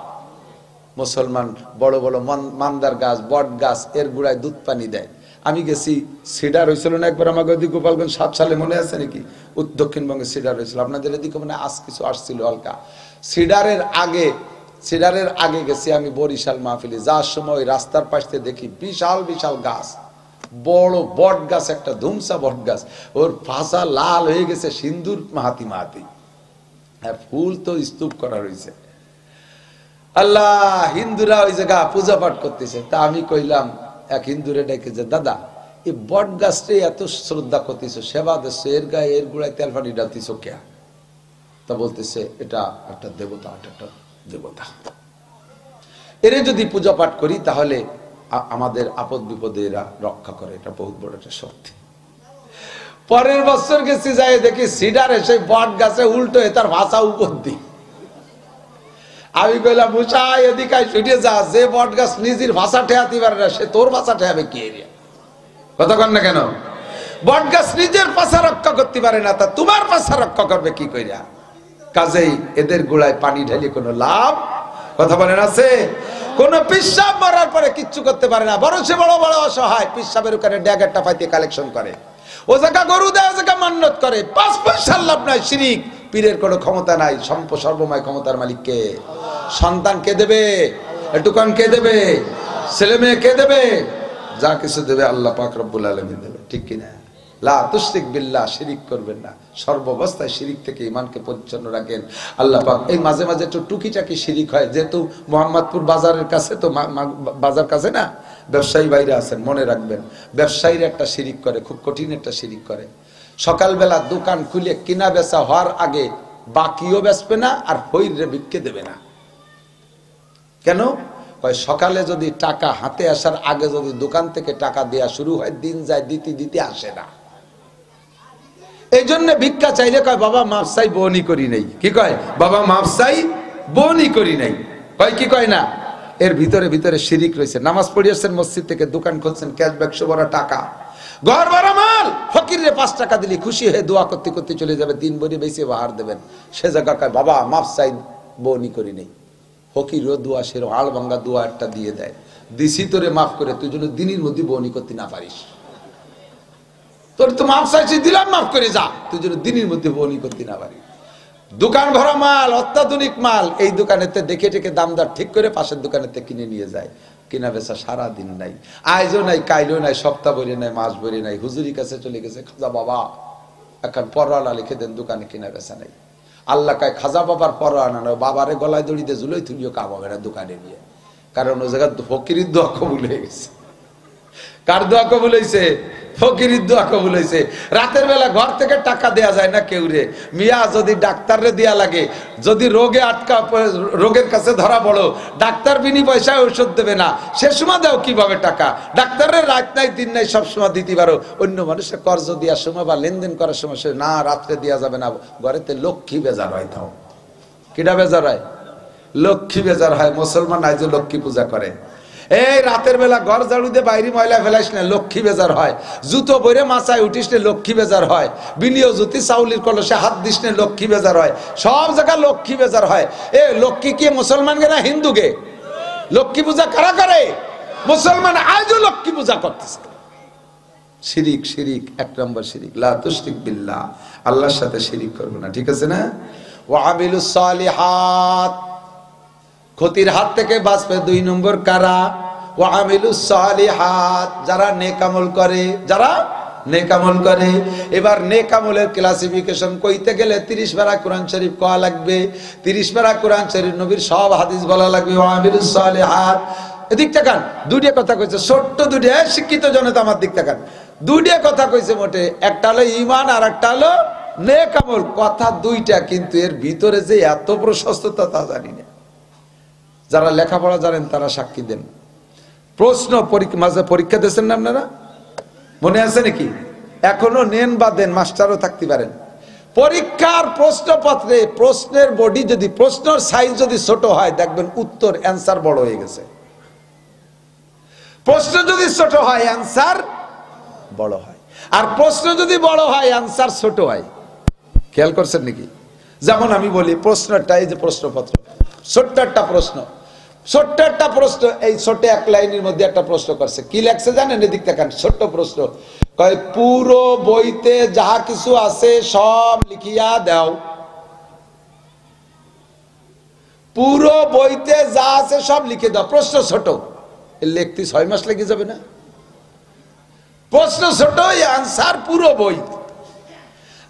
মুসলমান বড় বড় মান্দার গাছ, বট গাছ, এর গোড়ায় দুধ পানি দেয়। আমি গেছি, সিডার হয়েছিল না একবার আমাকে ওদিকে গোপালগঞ্জ 7 সালে, মনে আছে নাকি? দক্ষিণবঙ্গে সিডার হয়েছিল, আপনাদের এদিকে মানে আজ কিছু আসছিল হালকা। সিডারের আগে গেছি আমি বরিশাল মাহফিলে, যার সময় রাস্তার পাশে দেখি বিশাল বিশাল গাছ, বড় বট গাছ, একটা ধুমসা বট গাছ, ওর ফাঁসা লাল হয়ে গেছে সিন্দুর মাহাতি মাহাতি, হ্যাঁ ফুল তো স্তূপ করা রয়েছে। আল্লাহ, হিন্দুরা ওই জায়গা পূজা পাঠ করতেছে। তা আমি কইলাম, এক হিন্দুরে ডেকে যে দাদা এই বট গাছটাই এত শ্রদ্ধা করতেছ, সেবা দিচ্ছ, এর গায়ে এর গুড়ায় তেল পানি ডালতেছ কে? তা বলতেছে এটা একটা দেবতা, এটা একটা দেবতা, এর যদি পূজা পাঠ করি তাহলে আমাদের আপদ বিপদে এরা রক্ষা করে, এটা বহুত বড় একটা শক্তি। পরের বছর গেছি, যাই দেখি সিডারে সেই বট গাছে উল্টো তার ভাষা উপর দিই। আমি কইলাম মুসা এদিকে ছুটে যা, যে বট গাছ নিজের ভাষা ঠেয়াতে পারে না, সে তোর ভাষা ঠেয়াবে কি এরিয়া? কথা কন না কেন? বট গাছ নিজের ভাষা রক্ষা করতে পারে না, তা তোমার ভাষা রক্ষা করবে কি কইরা? কাজেই এদের গোড়ায় পানি ঢালি কোনো লাভ, কথা বলেন আছে? কোন পিসাব মারার পরে কিচ্ছু করতে পারে না। বড় সে বড় বড় অসহায় পিসাবের ওখানে ড্যাগারটা পাইতে কালেকশন করে, ও জায়গা গরু দেয়, ও জায়গা মান্যত করে, 5 পয়সার লাভ নাই, শিরিক। পীরের কোনো ক্ষমতা নাই, সর্বময় ক্ষমতার মালিক কে? সন্তান কে দেবে? দোকান কে দেবে? ছেলে মেয়ে কে দেবে? যা কিছু দেবে আল্লাহ পাক রব্বুল আলামিন দেবে, ঠিক কিনা? লা তুশরিক বিল্লাহ, শিরিক করবেন না। সর্বাবস্থায় শিরিক থেকে ঈমানকে পরিচ্ছন্ন রাখেন আল্লাহ পাক। এই মাঝে মাঝে একটু টুকিটাকি শিরিক হয়, যেহেতু মোহাম্মদপুর বাজারের কাছে, তো বাজার কাছে না, ব্যবসায়ী বাইরে আছেন, মনে রাখবেন ব্যবসায়ীরা একটা শিরিক করে, খুব কঠিন একটা শিরিক করে। সকালবেলা দোকান খুলে কিনা বেচা হওয়ার আগে বাকিও বেচবে না, আর হইরে বিক্কে দেবে না। কেন? সকালে যদি টাকা হাতে আসার আগে যদি দোকান থেকে টাকা দেয়া শুরু হয়, দিন যায়, দিতে দিতে আসে না। এই জন্য ভিক্ষা চাইলে কয় বাবা মাফ চাই, বনি করি নাই। কি কয়? বাবা মাফ চাই, বনি করি নাই। কয় কি কয় না? এর ভিতরে ভিতরে শিরিক রয়েছে। নামাজ পড়িয়েছেন মসজিদ থেকে, দোকান খুলছেন, ক্যাশ বাক্স ভরা টাকা, ঘর ভরা মাল, ফকিরে 5 টাকা দিলে খুশি হয়ে দোয়া করতে করতে চলে যাবে, 3 বড়ি বেশি বাহার দেবেন। সে জায়গা কয় বাবা মাফ চাই, বনি করি নাই। ফকিরও দোয়া, সেরো আল ভাঙ্গা দোয়া একটা দিয়ে দেয়, দিছি তোরে মাফ করে, তুই যেন দিনের মধ্যে বনি করতে না পারিস। তোর তো মাফ চাইছি, দিলাম, মাফ করে যা, তুই যেন দিনের মধ্যে বনি করতে না পারিস। দোকান ভরা মাল, অত্যাধুনিক মাল, এই দোকানেতে দেখে টেকে দামদার ঠিক করে পাশের দোকানেতে কিনে নিয়ে যায়। কিনা বেচা সারা দিন নাই, আজও নাই, কাইলও নাই, সপ্তাহ ভরে নাই, মাস ভরে নাই। হুজুরির কাছে চলে গেছে, খাজা বাবা এখন পরোয়ানা লিখে দেন, দোকানে কিনা বেচা নাই। আল্লাহ কায় খাজা বাবার পরোয়ানা নয়, বাবারে গলায় দড়িতে ঝুলোই তুলিও কাম হবে না দোকানে নিয়ে। কারণ ও জায়গা ফকিরির দোয়া কবুল হয়ে গেছে। কার দোয়া কবুল হয়েছে? ফকিরির দোয়া কবুল হয়েছে। রাতের বেলা ঘর থেকে টাকা দেয়া যায় না কেউ রে মিয়া, যদি ডাক্তাররে দেয়া লাগে, যদি রোগে আটকা, রোগের কাছে ধরা পড়ো, ডাক্তার বিনি পয়সায় ঔষধ দেবে না, সে সময় দাও কিভাবে টাকা? ডাক্তারের রাত নাই দিন নাই, সব সময় দিতে পারো। অন্য মানুষের কর্জ দেওয়ার সময় বা লেনদেন করার সময় সে না, রাত্রে দেওয়া যাবে না, ঘরেতে লক্ষ্মী বেজার হয়। তাও কিটা বেজার হয়? লক্ষ্মী বেজার হয়। মুসলমান আজ লক্ষ্মী পূজা করে। এই রাতের বেলা ঘর ঝাড়ু দিয়ে বাইরে ময়লা ফেলাইস না, লক্ষ্মী বেজার হয়। জুতো বইরে মাচায় উঠিস না, লক্ষ্মী বেজার হয়। বিনিয়োগ জুতি চাউলির কলসে হাত দিস না, লক্ষ্মী বেজার হয়। সব জায়গায় লক্ষ্মী বেজার হয়। এ লক্ষ্মী কি মুসলমানকে না হিন্দুকে? লক্ষ্মী পূজা কারা করে? মুসলমান আজও লক্ষ্মী পূজা করতেছে। শিরিক, শিরিক এক নম্বর শিরিক, লা তুশরিক বিল্লাহ, আল্লাহর সাথে শিরিক করবে না, ঠিক আছে না? ওয়া আমিলুস সালিহাত, ক্ষতির হাত থেকে বাঁচবে 2 নম্বর কারা? ওয়া আমিলুস সালিহাত, যারা নেক আমল করে, যারা নেক আমল করে। এবার নেক আমলের ক্লাসিফিকেশন কইতে গেলে 30 পারা কোরআন শরীফ কোয়া লাগবে, 30 পারা কোরআন শরীফ, নবীর সব হাদিস বলা লাগবে। ওয়া আমিলুস সালিহাত, এদিক তাকান, দুইটা কথা কইছে, ছোট্ট দুইটা, শিক্ষিত জনতা আমার দিক তাকান, দুইটা কথা কইছে মোটে, একটা হলো ঈমান আর একটা হলো নেক আমল, কথা দুইটা, কিন্তু এর ভিতরে যে এত প্রশস্ততা তা জানি না। যারা লেখাপড়া জানেন তারা সাক্ষী দেন। প্রশ্ন মাঝে পরীক্ষা দিয়েছেন না আপনারা, মনে আছে নাকি? এখনো নেন বা দেন, মাস্টারও থাকতে পারেন। পরীক্ষার প্রশ্নপত্রে প্রশ্নের বডি যদি, প্রশ্নের সাইজ যদি ছোট হয়, দেখবেন উত্তর অ্যান্সার বড় হয়ে গেছে। প্রশ্ন যদি ছোট হয় অ্যান্সার বড় হয়, আর প্রশ্ন যদি বড় হয় অ্যান্সার ছোট হয়। খেয়াল করছেন নাকি? যেমন আমি বলি, প্রশ্নটা, এই যে প্রশ্নপত্র, ছোট্ট একটা প্রশ্ন, ছোট্ট একটা প্রশ্ন, এই ছোট এক লাইনের মধ্যে একটা প্রশ্ন করছে, কি লেখছে জানেন? এদিক তাকান, ছোট্ট প্রশ্ন, কয় পুরো বইতে যাহা কিছু আছে সব লিখিয়া দাও। পুরো বইতে যা আছে সব লিখে দাও। প্রশ্ন ছোট, লিখতে 6 মাস লেগে যাবে না? প্রশ্ন ছোট, আনসার পুরো বই।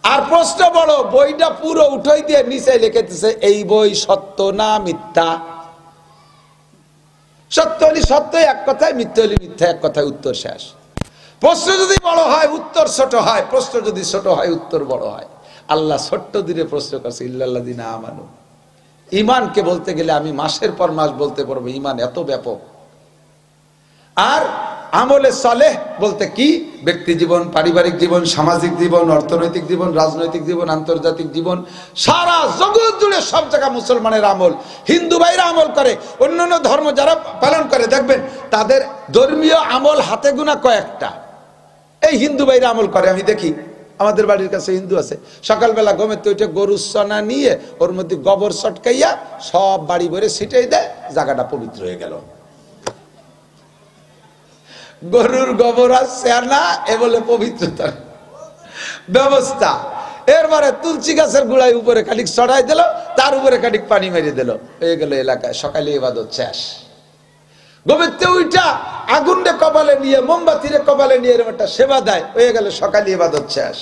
আর প্রশ্ন বড়, বইটা পুরো উঠাই দিয়ে নিচে লিখেছে এই বই সত্য না মিথ্যা। সত্য হলে সত্য এক কথায়, মিথ্যা হলে মিথ্যা এক কথায়, উত্তর শেষ। প্রশ্ন যদি বড় হয় উত্তর ছোট হয়, প্রশ্ন যদি ছোট হয় উত্তর বড় হয়। আল্লাহ ছোট্ট দিনে প্রশ্ন করছে, ইল্লাল্লাযিনা আমানু। ঈমানকে বলতে গেলে আমি মাসের পর মাস বলতে পারবো, ঈমান এত ব্যাপক। আর আমলে সালেহ বলতে কি? ব্যক্তি জীবন, পারিবারিক জীবন, সামাজিক জীবন, অর্থনৈতিক জীবন, রাজনৈতিক জীবন, আন্তর্জাতিক জীবন, সারা জগৎ জুড়ে সব জায়গায় মুসলমানের আমল। হিন্দু ভাইরা আমল করে, অন্যান্য ধর্ম যারা পালন করে, দেখবেন তাদের ধর্মীয় আমল হাতে গোনা কয়েকটা। এই হিন্দু ভাইরা আমল করে, আমি দেখি আমাদের বাড়ির কাছে হিন্দু আছে, সকালবেলা গমের তৈটা গরুর সনা নিয়ে ওর মধ্যে গোবর চটকাইয়া সব বাড়ি ভরে ছিটাই দেয়, জায়গাটা পবিত্র হয়ে গেল। গরুর গোবর আর সেনা এ বলে পবিত্রতার ব্যবস্থা। এরপরে তুলসী গাছের গুড়ায় উপরে খানিক চড়াই দিল, তার উপরে খানিক পানি মেরে দিল, হয়ে গেল এলাকায় সকালে ইবাদত শেষ। গোবিন্দে উইটা আগুনরে কপালে নিয়ে, মোমবাতিরে কপালে নিয়ে এরকম একটা সেবা দেয়, হয়ে গেল সকালে ইবাদত শেষ।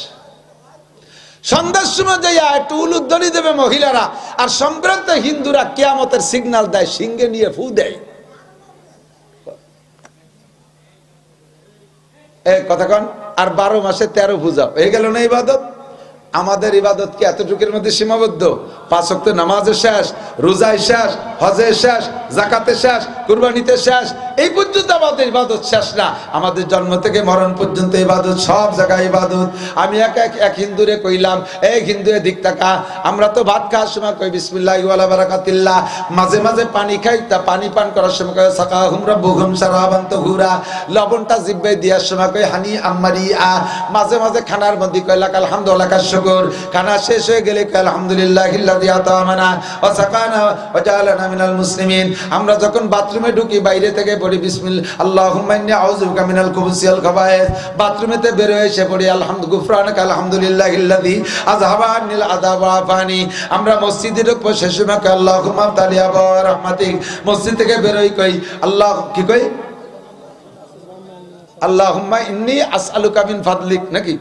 সন্ধ্যার সময় যাইয়া একটু উলুধ্বনি দেবে মহিলারা, আর সম্ভ্রান্ত হিন্দুরা কিয়ামতের সিগন্যাল দেয়, সিংহে নিয়ে ফু দেয়। কতক্ষণ? আর 12 মাসে 13 পূজা, হয়ে গেল না ইবাদত? আমাদের ইবাদত কি এতটুকুর মধ্যে সীমাবদ্ধ? 5 ওয়াক্ত নামাজের শেষ, রোজায় শেষ, হজে শেষ, জাকাতে শেষ, কুরবানিতে শেষ, এই পর্যন্ত আমাদের ইবাদত শেষ না। আমাদের জন্ম থেকে মরণ পর্যন্ত ইবাদত, সব জায়গায় ইবাদত। আমি এক হিন্দুরে কইলাম, এই হিন্দু এদিক তাকা, আমরা তো ভাত খাওয়ার সময় কই বিসমিল্লাহি ওয়ালা বারাকাতিল্লাহ, মাঝে মাঝে পানি খাই, তা পানি পান করার সময় কই সাকাহুম রাব্বুহুম শারাবান তাহুরা, লবণটা জিহ্বায় দেওয়ার সময় কই হানি আম্মারিআ, মাঝে মাঝে খানার মধ্যে কই লাকাল হামদু ওয়া লাকাশ শুকর, খানা শেষ হয়ে গেলে কই আলহামদুলিল্লাহিল্লাযী আতামানা ওয়া সাকানা ওয়া জাআলানা মিনাল মুসলিমিন। আমরা যখন বাথরুমে ঢুকি বাইরে থেকে পড়ি বিসমিল্লাহ আল্লাহুম্মা ইন্নী আউযু বিকা মিনাল খুবুসি ওয়াল খাবায়েস, বাথরুমেতে বের হয়ে এসে পড়ি গুফরানাকা আলহামদুলিল্লাহিল্লাযী আযহাবা আন্নিল আযাব ওয়া আফানি। আমরা মসজিদে ঢুকবো, শেষ সময় কই আল্লাহুম্মা তালিয়া ওয়া রাহমাতিক। মসজিদ থেকে বের হই কই আল্লাহ কি কই আল্লাহুম্মা ইন্নী আসআলুকা মিন ফাদলিক, নাকি?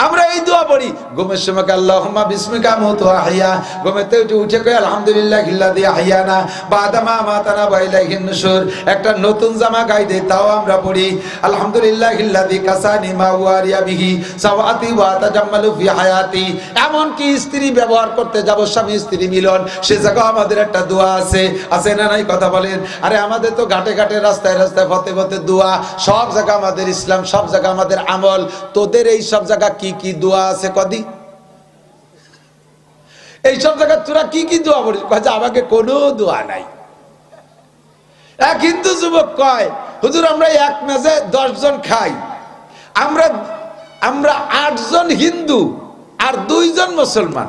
আমরা এই দোয়া পড়ি ঘুমের সময়, আল্লাহুম্মা বিসমিকা আমুতু ওয়া আহইয়া। ঘুমেতে উঠে কই আলহামদুলিল্লাহিল্লাযী আহইয়ানা বাদা মা আমাতানা ওয়া ইলাইহিন নুশুর। একটা নতুন জামা গায়ে দেই, তাও আমরা পড়ি আলহামদুলিল্লাহিল্লাযী কাসানি মা ওয়ারিয়া বিহি সাওয়াতি ওয়া তাজাম্মালু ফি হায়াতি। এমন কি স্ত্রী ব্যবহার করতে যাব, স্বামী স্ত্রী মিলন, সে জায়গায় আমাদের একটা দোয়া আছে, আছে না নাই? কথা বলেন। আরে আমাদের তো ঘাটে ঘাটে, রাস্তায় রাস্তায়, পথে পথে দোয়া, সব জায়গা আমাদের ইসলাম, সব জায়গা আমাদের আমল। তোদের এই সব জায়গা কি কি দোয়া আছে কদি? এই সব জায়গা তোরা কি কি দোয়া পড়িস? কয় আমাকে কোনো দোয়া নাই। এক হিন্দু যুবক কয়, হুজুর আমরা এক মেজে 10 জন খাই, আমরা 8 জন হিন্দু আর 2 জন মুসলমান।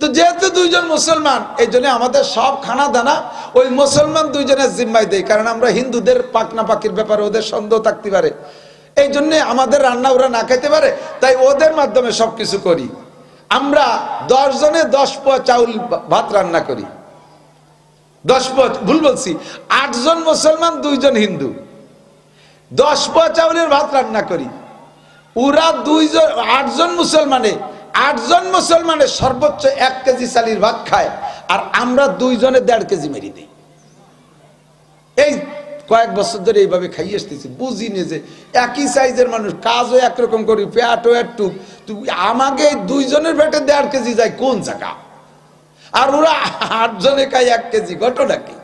তো যেহেতু 2 জন মুসলমান, এই জন্য আমাদের সব খানা দানা ওই মুসলমান 2 জনের জিম্মায় দেয়, কারণ আমরা হিন্দুদের পাকনা পাকির ব্যাপারে ওদের সন্দেহ থাকতে পারে। এই জন্য আমাদের রান্না ওরা না খাইতে পারে, তাই ওদের মাধ্যমে সবকিছু করি। আমরা 10 জনে 10 পোয়া চাউল ভাত রান্না করি। 10 পোয়া, ভুল বলছি, 8 জন মুসলমান 2 জন হিন্দু, 10 পোয়া চাউলের ভাত রান্না করি। ওরা 8 জন মুসলমানে সর্বোচ্চ 1 কেজি চালের ভাত খায়, আর আমরা 2 জনে 1.5 কেজি মেরি দিই। এই কয়েক বছর ধরে এইভাবে খাই আসতেছি, বুঝিনি যে একই সাইজের মানুষ, কাজও একরকম করি, পেটও একটু, আমাকে 2 জনের পেটে 1.5 কেজি যায় কোন জায়গা, আর ওরা 8 জনে খায় 1 কেজি। ঘটনা কি?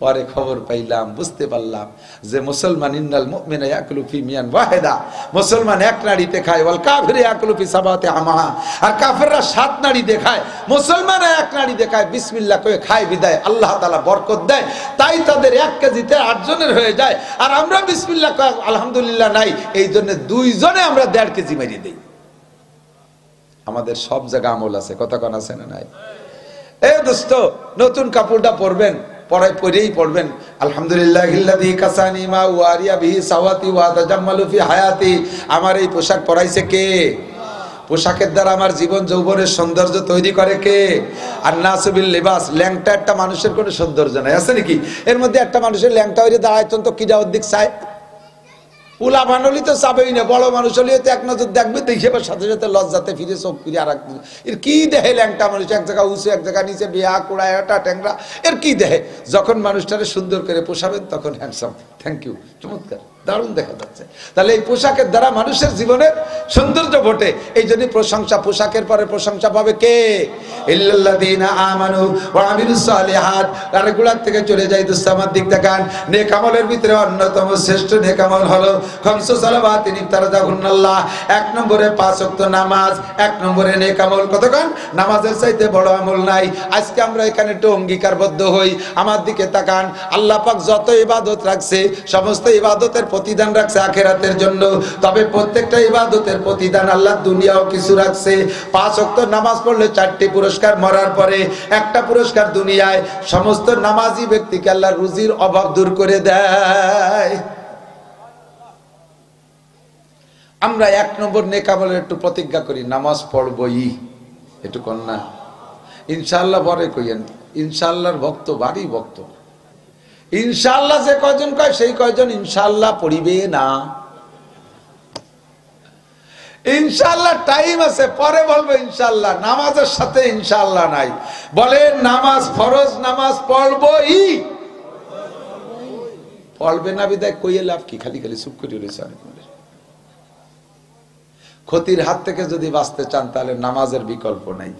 পরে খবর পাইলাম, বুঝতে পারলাম যে মুসলমান ইন্নাল মুমিনা ইয়াকুলু ফি মিয়ান ওয়াহিদা, মুসলমান 1 নাড়িতে খায়, ওয়াল কাফির ইয়াকুলু ফি সাবাতি আমাহা, আর কাফেররা 7 নাড়িতে খায়, মুসলমান 1 নাড়িতে খায়। বিসমিল্লাহ কয়ে খায় বিদায়, আল্লাহ তাআলা বরকত দেয়, তাই তাদের 1 কেজিতে 8 জনের হয়ে যায়, আর আমরা বিসমিল্লাহ কয়ে আলহামদুলিল্লাহ নাই, এই জন্য 2 জনে আমরা 1.5 কেজি মেরে দেই। আমাদের সব জায়গা আমল আছে, কথা কোন আছে না নাই? এই দোস্ত, নতুন কাপড়টা পরবেন, পরেই পড়বেন আলহামদুলিল্লাহিল্লাযী কাসানি মা ওয়ারিয়া বিহি সাওয়াতি ওয়া তাজাম্মালু ফি হায়াতি। আমার এই পোশাক পরাইছে কে? পোশাকের দ্বারা আমার জীবন যৌবনের সৌন্দর্য তৈরি করে কে? আর নাসু বিল লিবাস। ল্যাংটা একটা মানুষের কোনো সৌন্দর্য নাই, আছে নাকি? এর মধ্যে একটা মানুষের ল্যাংটা হয়ে দাঁড়ায়তন তো কিডা দিক চায়, উলা বানলি তো চাবেই না, বড় মানুষ হলে তো এক নজর দেখবে, দেখে সাথে সাথে লজ্জাতে ফিরে চোখ ফিরে আর এর কি দেহে ল্যাংটা মানুষ, এক জায়গা উঁচু এক জায়গা নিচে, বিয়া কুড়ায়টা ট্যাংরা, এর কি দেহে? যখন মানুষটারে সুন্দর করে পোষাবেন তখন হ্যান্ডসাম, থ্যাংক ইউ, চমৎকার, দারুণ দেখা যাচ্ছে। তাহলে এই পোশাকের দ্বারা মানুষের জীবনের সৌন্দর্য ঘটে, এই জন্য প্রশংসা, পোশাকের পরে প্রশংসা পাবে কে? ইল্লাল্লাযীনা আমানু ওয়া আমিলুস সালিহাত। আরেকগুলার থেকে চলে যাই দোস্ত, আমার দিক তাকান। নেক আমলের ভিতরে অন্যতম শ্রেষ্ঠ নেক আমল হলো খামসু সালাওয়াতিন ইফতারাদাহুন্নাল্লাহ। 1 নম্বরে 5 ওয়াক্ত নামাজ, 1 নম্বরে নেক আমল। কতক্ষণ? নামাজের চাইতে বড় আমল নাই। আজকে আমরা এখানে একটু অঙ্গীকারবদ্ধ হই, আমার দিকে তাকান। আল্লাহ পাক যত ইবাদত রাখছে, সমস্ত ইবাদতের প্রতিদান রাখছে আখিরাতের জন্য, তবে প্রত্যেকটা ইবাদতের প্রতিদান আল্লাহ দুনিয়াও কিছু রাখছে। 5 ওয়াক্ত নামাজ পড়লে 4টি পুরস্কার, মরার পরে 1টা পুরস্কার দুনিয়ায়। সমস্ত নামাজি ব্যক্তিকে আল্লাহ রুজির অভাব দূর করে দেয়। আমরা 1 নম্বর নেক আমলের একটু প্রতিজ্ঞা করি, নামাজ পড়বই, একটু কন্যা ইনশাআল্লাহ পরে কইয়েন। ইনশাআল্লাহর ভক্ত, বাড়ি ভক্ত। ইনশাআল্লাহ যে কয়জন কয় সেই কয়জন ইনশাআল্লাহ পড়িবে না। ইনশাআল্লাহ টাইম আছে, পরে বলবে ইনশাআল্লাহ। নামাজের সাথে ইনশাআল্লাহ নাই। বলে নামাজ ফরজ, নামাজ পড়বই। পড়বে না বিদায় কইয়ে লাভ কি? খালি খালি চুপ করে রয়েছে। ক্ষতির হাত থেকে যদি বাঁচতে চান তাহলে নামাজের বিকল্প নাই।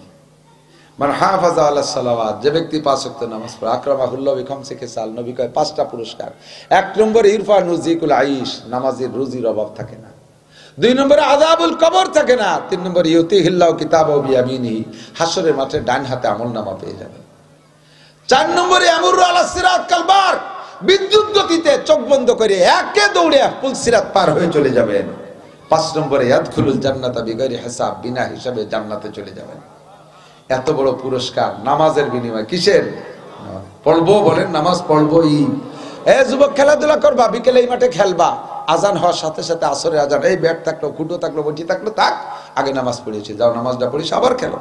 মান হাফাজা আলাস সালাওয়াত, যে ব্যক্তি 5 ওয়াক্ত নামাজ পড়ে, আকরামাহুল্লাহ বিখামসি খিসাল। নবী কয় 5টা পুরস্কার। 1 নম্বরে ইরফান রুজিকুল আইশ, নামাজের রুজির অভাব থাকে না। 2 নম্বরে আযাবুল কবর থাকে না। 3 নম্বরে ইউতিহিল্লাহু কিতাবাহু বিয়ামিনিহি, হাসরের মাঠে ডান হাতে আমলনামা পেয়ে যাবেন। 4 নম্বরে আমরু আলাস সিরাত কালবার, বিদ্যুৎ গতিতে চোখ বন্ধ করে একে দৌড়ে পুল সিরাত পার হয়ে চলে যাবেন। 5 নম্বরে ইয়াদখুলুল জান্নাতা বিগাইরি হিসাব, বিনা হিসাবে জান্নাতে চলে যাবেন। এত বড় পুরস্কার নামাজের বিনিময়। কিসের? পড়বো, বলেন নামাজ পড়বই। যুবক খেলাধুলা করবা, বিকেলে এই মাঠে খেলবা, আজান হওয়ার সাথে সাথে আসরের আজান, এই ব্যাট থাকলো, খুঁটো থাকলো, বটি থাকলো, থাক, আগে নামাজ পড়েছি, যাও নামাজটা পড়িস, আবার খেলো।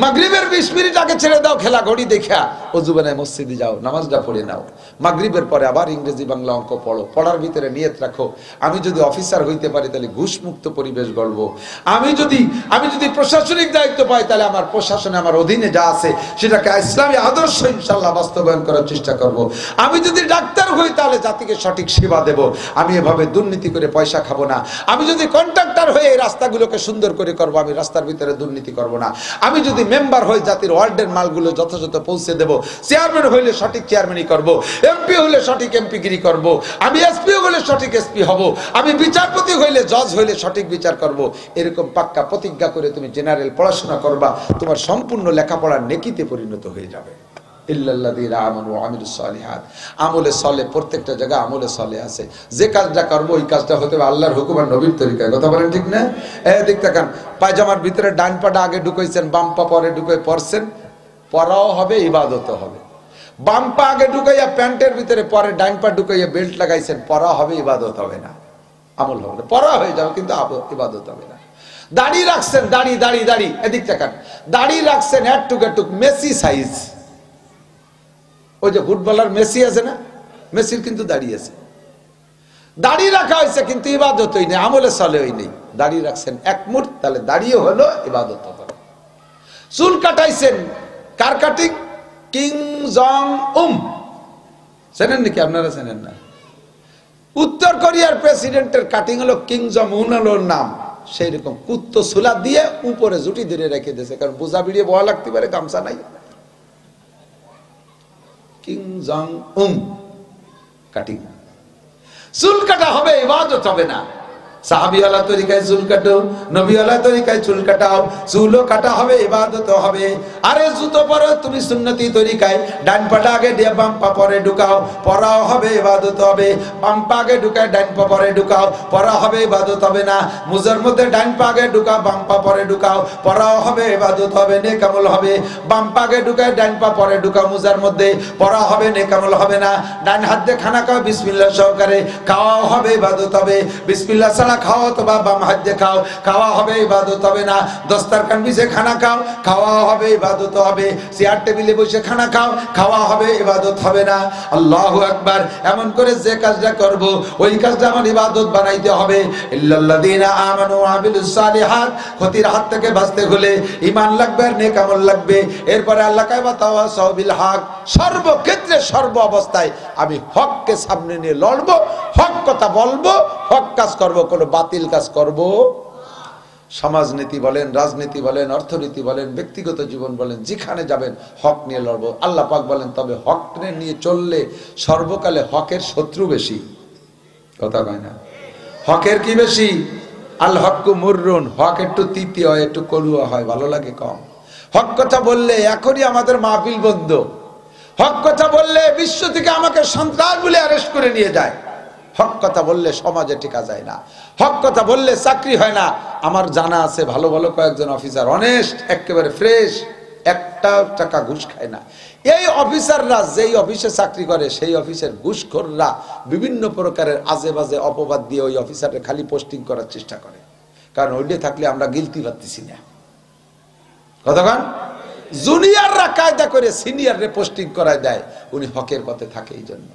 মাগরিবের 20 মিনিট আগে ছেড়ে দাও খেলা, ঘড়ি দেখা ওযু বানায় মসজিদে যাও, নামাজটা পড়ে নাও। মাগরিবের পরে আবার ইংরেজি বাংলা অঙ্ক পড়ো। পড়ার ভিতরে নিয়ত রাখো, আমি যদি অফিসার হইতে পারি তাহলে ঘুষমুক্ত পরিবেশ গড়বো। আমি যদি প্রশাসনিক দায়িত্ব পাই তাহলে আমার প্রশাসনে, আমার অধীনে যা আছে সেটাকে ইসলামী আদর্শ ইনশাআল্লাহ বাস্তবায়ন করার চেষ্টা করব। আমি যদি ডাক্তার হই তাহলে জাতিকে সঠিক সেবা দেব। আমি এভাবে দুর্নীতি করে পয়সা খাবো না। আমি যদি কন্ট্রাক্টর হয়ে এই রাস্তাগুলোকে সুন্দর করে করবো, আমি রাস্তার ভিতরে দুর্নীতি করবো না। আমি যদি মেম্বার হয়ে জাতির ওয়ার্ডের মালগুলো যথাযথ পৌঁছে দেব। চেয়ারম্যান হইলে সঠিক চেয়ারম্যানই করব, এমপি হইলে সঠিক এমপিগিরি করব, আমি এসপি হইলে সঠিক এসপি হব, আমি বিচারপতি হইলে, জজ হইলে সঠিক বিচার করব। এরকম পাক্কা প্রতিজ্ঞা করে তুমি জেনারেল পড়াশোনা করবা, তোমার সম্পূর্ণ লেখাপড়ার নেকিতে পরিণত হয়ে যাবে। ইল্লাল্লাযীনা আমানু ওয়া আমিলুস সালিহাত, আমলে সলে, প্রত্যেকটা জায়গায় আমলে সলে আছে। যে কাজটা করবো ওই কাজটা হতে হবে আল্লাহর হুকুম আর নবীর তরিকায়। কথা বলেন ঠিক না? এদিক তাকান, পায়জামার ভিতরে ডান পাটা আগে ঢুকাইছেন, বাম পা পরে ঢুকে পরছেন, পরাও হবে, ইবাদতও হবে। বাম পা আগে ঢুকাইয়া প্যান্টের ভিতরে, পরে ডান পা ঢুকাইয়া বেল্ট লাগাইছেন, পরা হবে, ইবাদত হবে না। আমল হবে না, পড়া হয়ে যাবে কিন্তু ইবাদত হবে না। দাড়ি রাখছেন, দাড়ি দাড়ি দাড়ি, এদিক তাকান, দাড়ি রাখছেন এটুক এটুক, মেসি সাইজ। ওই যে ফুটবলার মেসি আছে না, মেসির কিন্তু দাড়ি আছে। দাড়ি রাখা হয়েছে কিন্তু ইবাদত হই নেই, আমলে চলে হই নেই। দাড়ি রাখছেন এক মুঠ, তাহলে দাড়িও হলো, ইবাদত হলো। চুল কাটাইছেন, কার কাটিং? কিং জং উম, চেনেন নাকি আপনারা? চেনেন না? উত্তর কোরিয়ার প্রেসিডেন্টের কাটিং হলো কিং জং উন হলো নাম। সেই রকম কুত্তো সুলা দিয়ে উপরে জুটি ধরে রেখে দিয়েছে, কারণ বোঝা বিড়িয়ে বয়া লাগতে পারে, গামছা নাই। কিং জং উম কাটিং। চুল কাটা হবে, ইবাদত হবে না। সাহাবিওয়ালা তরিকায় চুল কাটো, নবীওয়ালা তরিকায় চুল কাটাও, চুলও কাটা হবে, ইবাদত হবে। আরে জুতো পরো তুমি সুন্নতি তরিকায়, ডান পাটা আগে দিয়ে বাম পা পরে ঢুকাও, পরাও হবে, ইবাদত হবে। বাম পা আগে ঢুকায় ডান পা পরে ঢুকাও, পরা হবে, ইবাদত হবে না। মুজার মধ্যে ডান পা আগে ঢুকাও, বাম পা পরে ঢুকাও, পরাও হবে, ইবাদত হবে, নেক আমল হবে। বাম পা আগে ঢুকায় ডান পা পরে ঢুকাও মুজার মধ্যে, পরা হবে, নেক আমল হবে না। ডান হাত দিয়ে খানা খাও বিসমিল্লাহ সহকারে, খাওয়াও হবে, ইবাদত হবে। বিসমিল্লাহ খাও অথবা বাম হাত দিয়ে খাও, খাওয়া হবে, ইবাদত হবে না। দস্তারখান বিছে খানা খাও, খাওয়া হবে, ইবাদত হবে। চেয়ার টেবিলে বসে খানা খাও, খাওয়া হবে, ইবাদত হবে না। আল্লাহু আকবার। এমন করে যে কাজটা করব, ওই কাজটা আমার ইবাদত বানাইতে হবে। ইল্লাল্লাযীনা আমানু ওয়া আমিলুস সালিহাত। ক্ষতির হাত থেকে বাঁচতে হলে ঈমান লাগবে আর নেক আমল লাগবে। এরপরে আল্লাহ কয় ওয়া তাওয়াসাউ বিল হক। সর্বক্ষেত্রে সর্ব অবস্থায় আমি হককে সামনে নিয়ে লড়বো, হক কথা বলবো, হক কাজ করব, কোনো বাতিল কাজ করব। সমাজনীতি বলেন, রাজনীতি বলেন, অর্থনীতি বলেন, ব্যক্তিগত জীবন বলেন, যেখানে যাবেন হক নিয়ে লড়বো। আল্লাহ পাক বলেন, তবে হক নিয়ে চললে সর্বকালে হকের শত্রু বেশি। কথা কয় না? হকের কি বেশি? আল হক্কু মুররুন। হক একটু তিতি হয়, একটু কড়ুয়া হয়, ভালো লাগে কম। হক কথা বললে এখনই আমাদের মাহফিল বন্ধ। হক কথা বললে বিশ্ব থেকে আমাকে সন্ত্রাস বলে অ্যারেস্ট করে নিয়ে যায়। হক কথা বললে সমাজে টিকা যায় না। হক কথা বললে চাকরি হয় না। আমার জানা আছে ভালো ভালো কয়েকজন অফিসার, অনেস্ট, একেবারে ফ্রেশ, একটা টাকা ঘুষ খায় না। এই অফিসাররা যেই অফিসে চাকরি করে, সেই অফিসের ঘুষখোররা বিভিন্ন প্রকারের আজে বাজে অপবাদ দিয়ে ওই অফিসারের খালি পোস্টিং করার চেষ্টা করে। কারণ ওইটা থাকলে আমরা গিলতি পাচ্ছি না। কতক্ষণ জুনিয়ররা কায়দা করে সিনিয়ররে পোস্টিং করায় দেয়, উনি হকের পথে থাকে। এই জন্য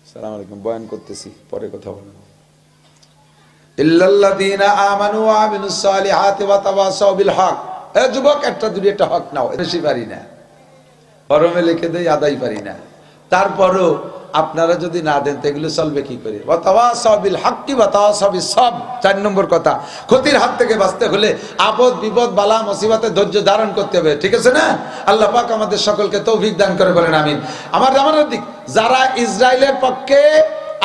আসসালামু আলাইকুম, বয়ান করতেছি, পরে কথা বলবো। ইল্লাল্লাযীনা আমানু ওয়া আমিলুস সালিহাতি ওয়া তাওয়াসাউ বিল হক। এ যুবক, একটা দুই একটা হক নাও, বেশি পারি না, ফরমে লিখে দেই, আদায় পারি না। তারপরও আপনারা যদি না দেন, এগুলো চলবে কি করে? ওয়া তাওয়াসাউ বিল হক্কি ওয়া তাওয়াসাউ বিস সবর। 4 নম্বর কথা, ক্ষতির হাত থেকে বাঁচতে হলে আপদ বিপদ বালা মুসিবতে ধৈর্য ধারণ করতে হবে। ঠিক আছে না? আল্লাহ পাক আমাদের সকলকে তৌফিক দান করে, বলেন আমিন। আমার দিক যারা ইসরায়েলের পক্ষে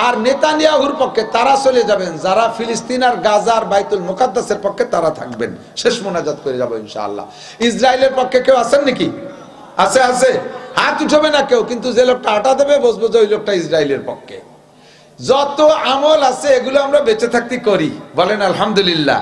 আর নেতানিয়াহুর পক্ষে তারা চলে যাবেন, যারা ফিলিস্তিন আর গাজা আর বাইতুল মুকাদ্দাসের পক্ষে তারা থাকবেন। শেষ মোনাজাত করে যাব ইনশাআল্লাহ। ইসরায়েলের পক্ষে কেউ আছেন নাকি? আছে? আছে, হাত উঠবে না কেউ, কিন্তু যে লোকটা আটা দেবে বুঝবো যে ওই লোকটা ইসরায়েলের পক্ষে। যত আমল আছে এগুলো আমরা বেঁচে থাকতে করি, বলেন আলহামদুলিল্লাহ।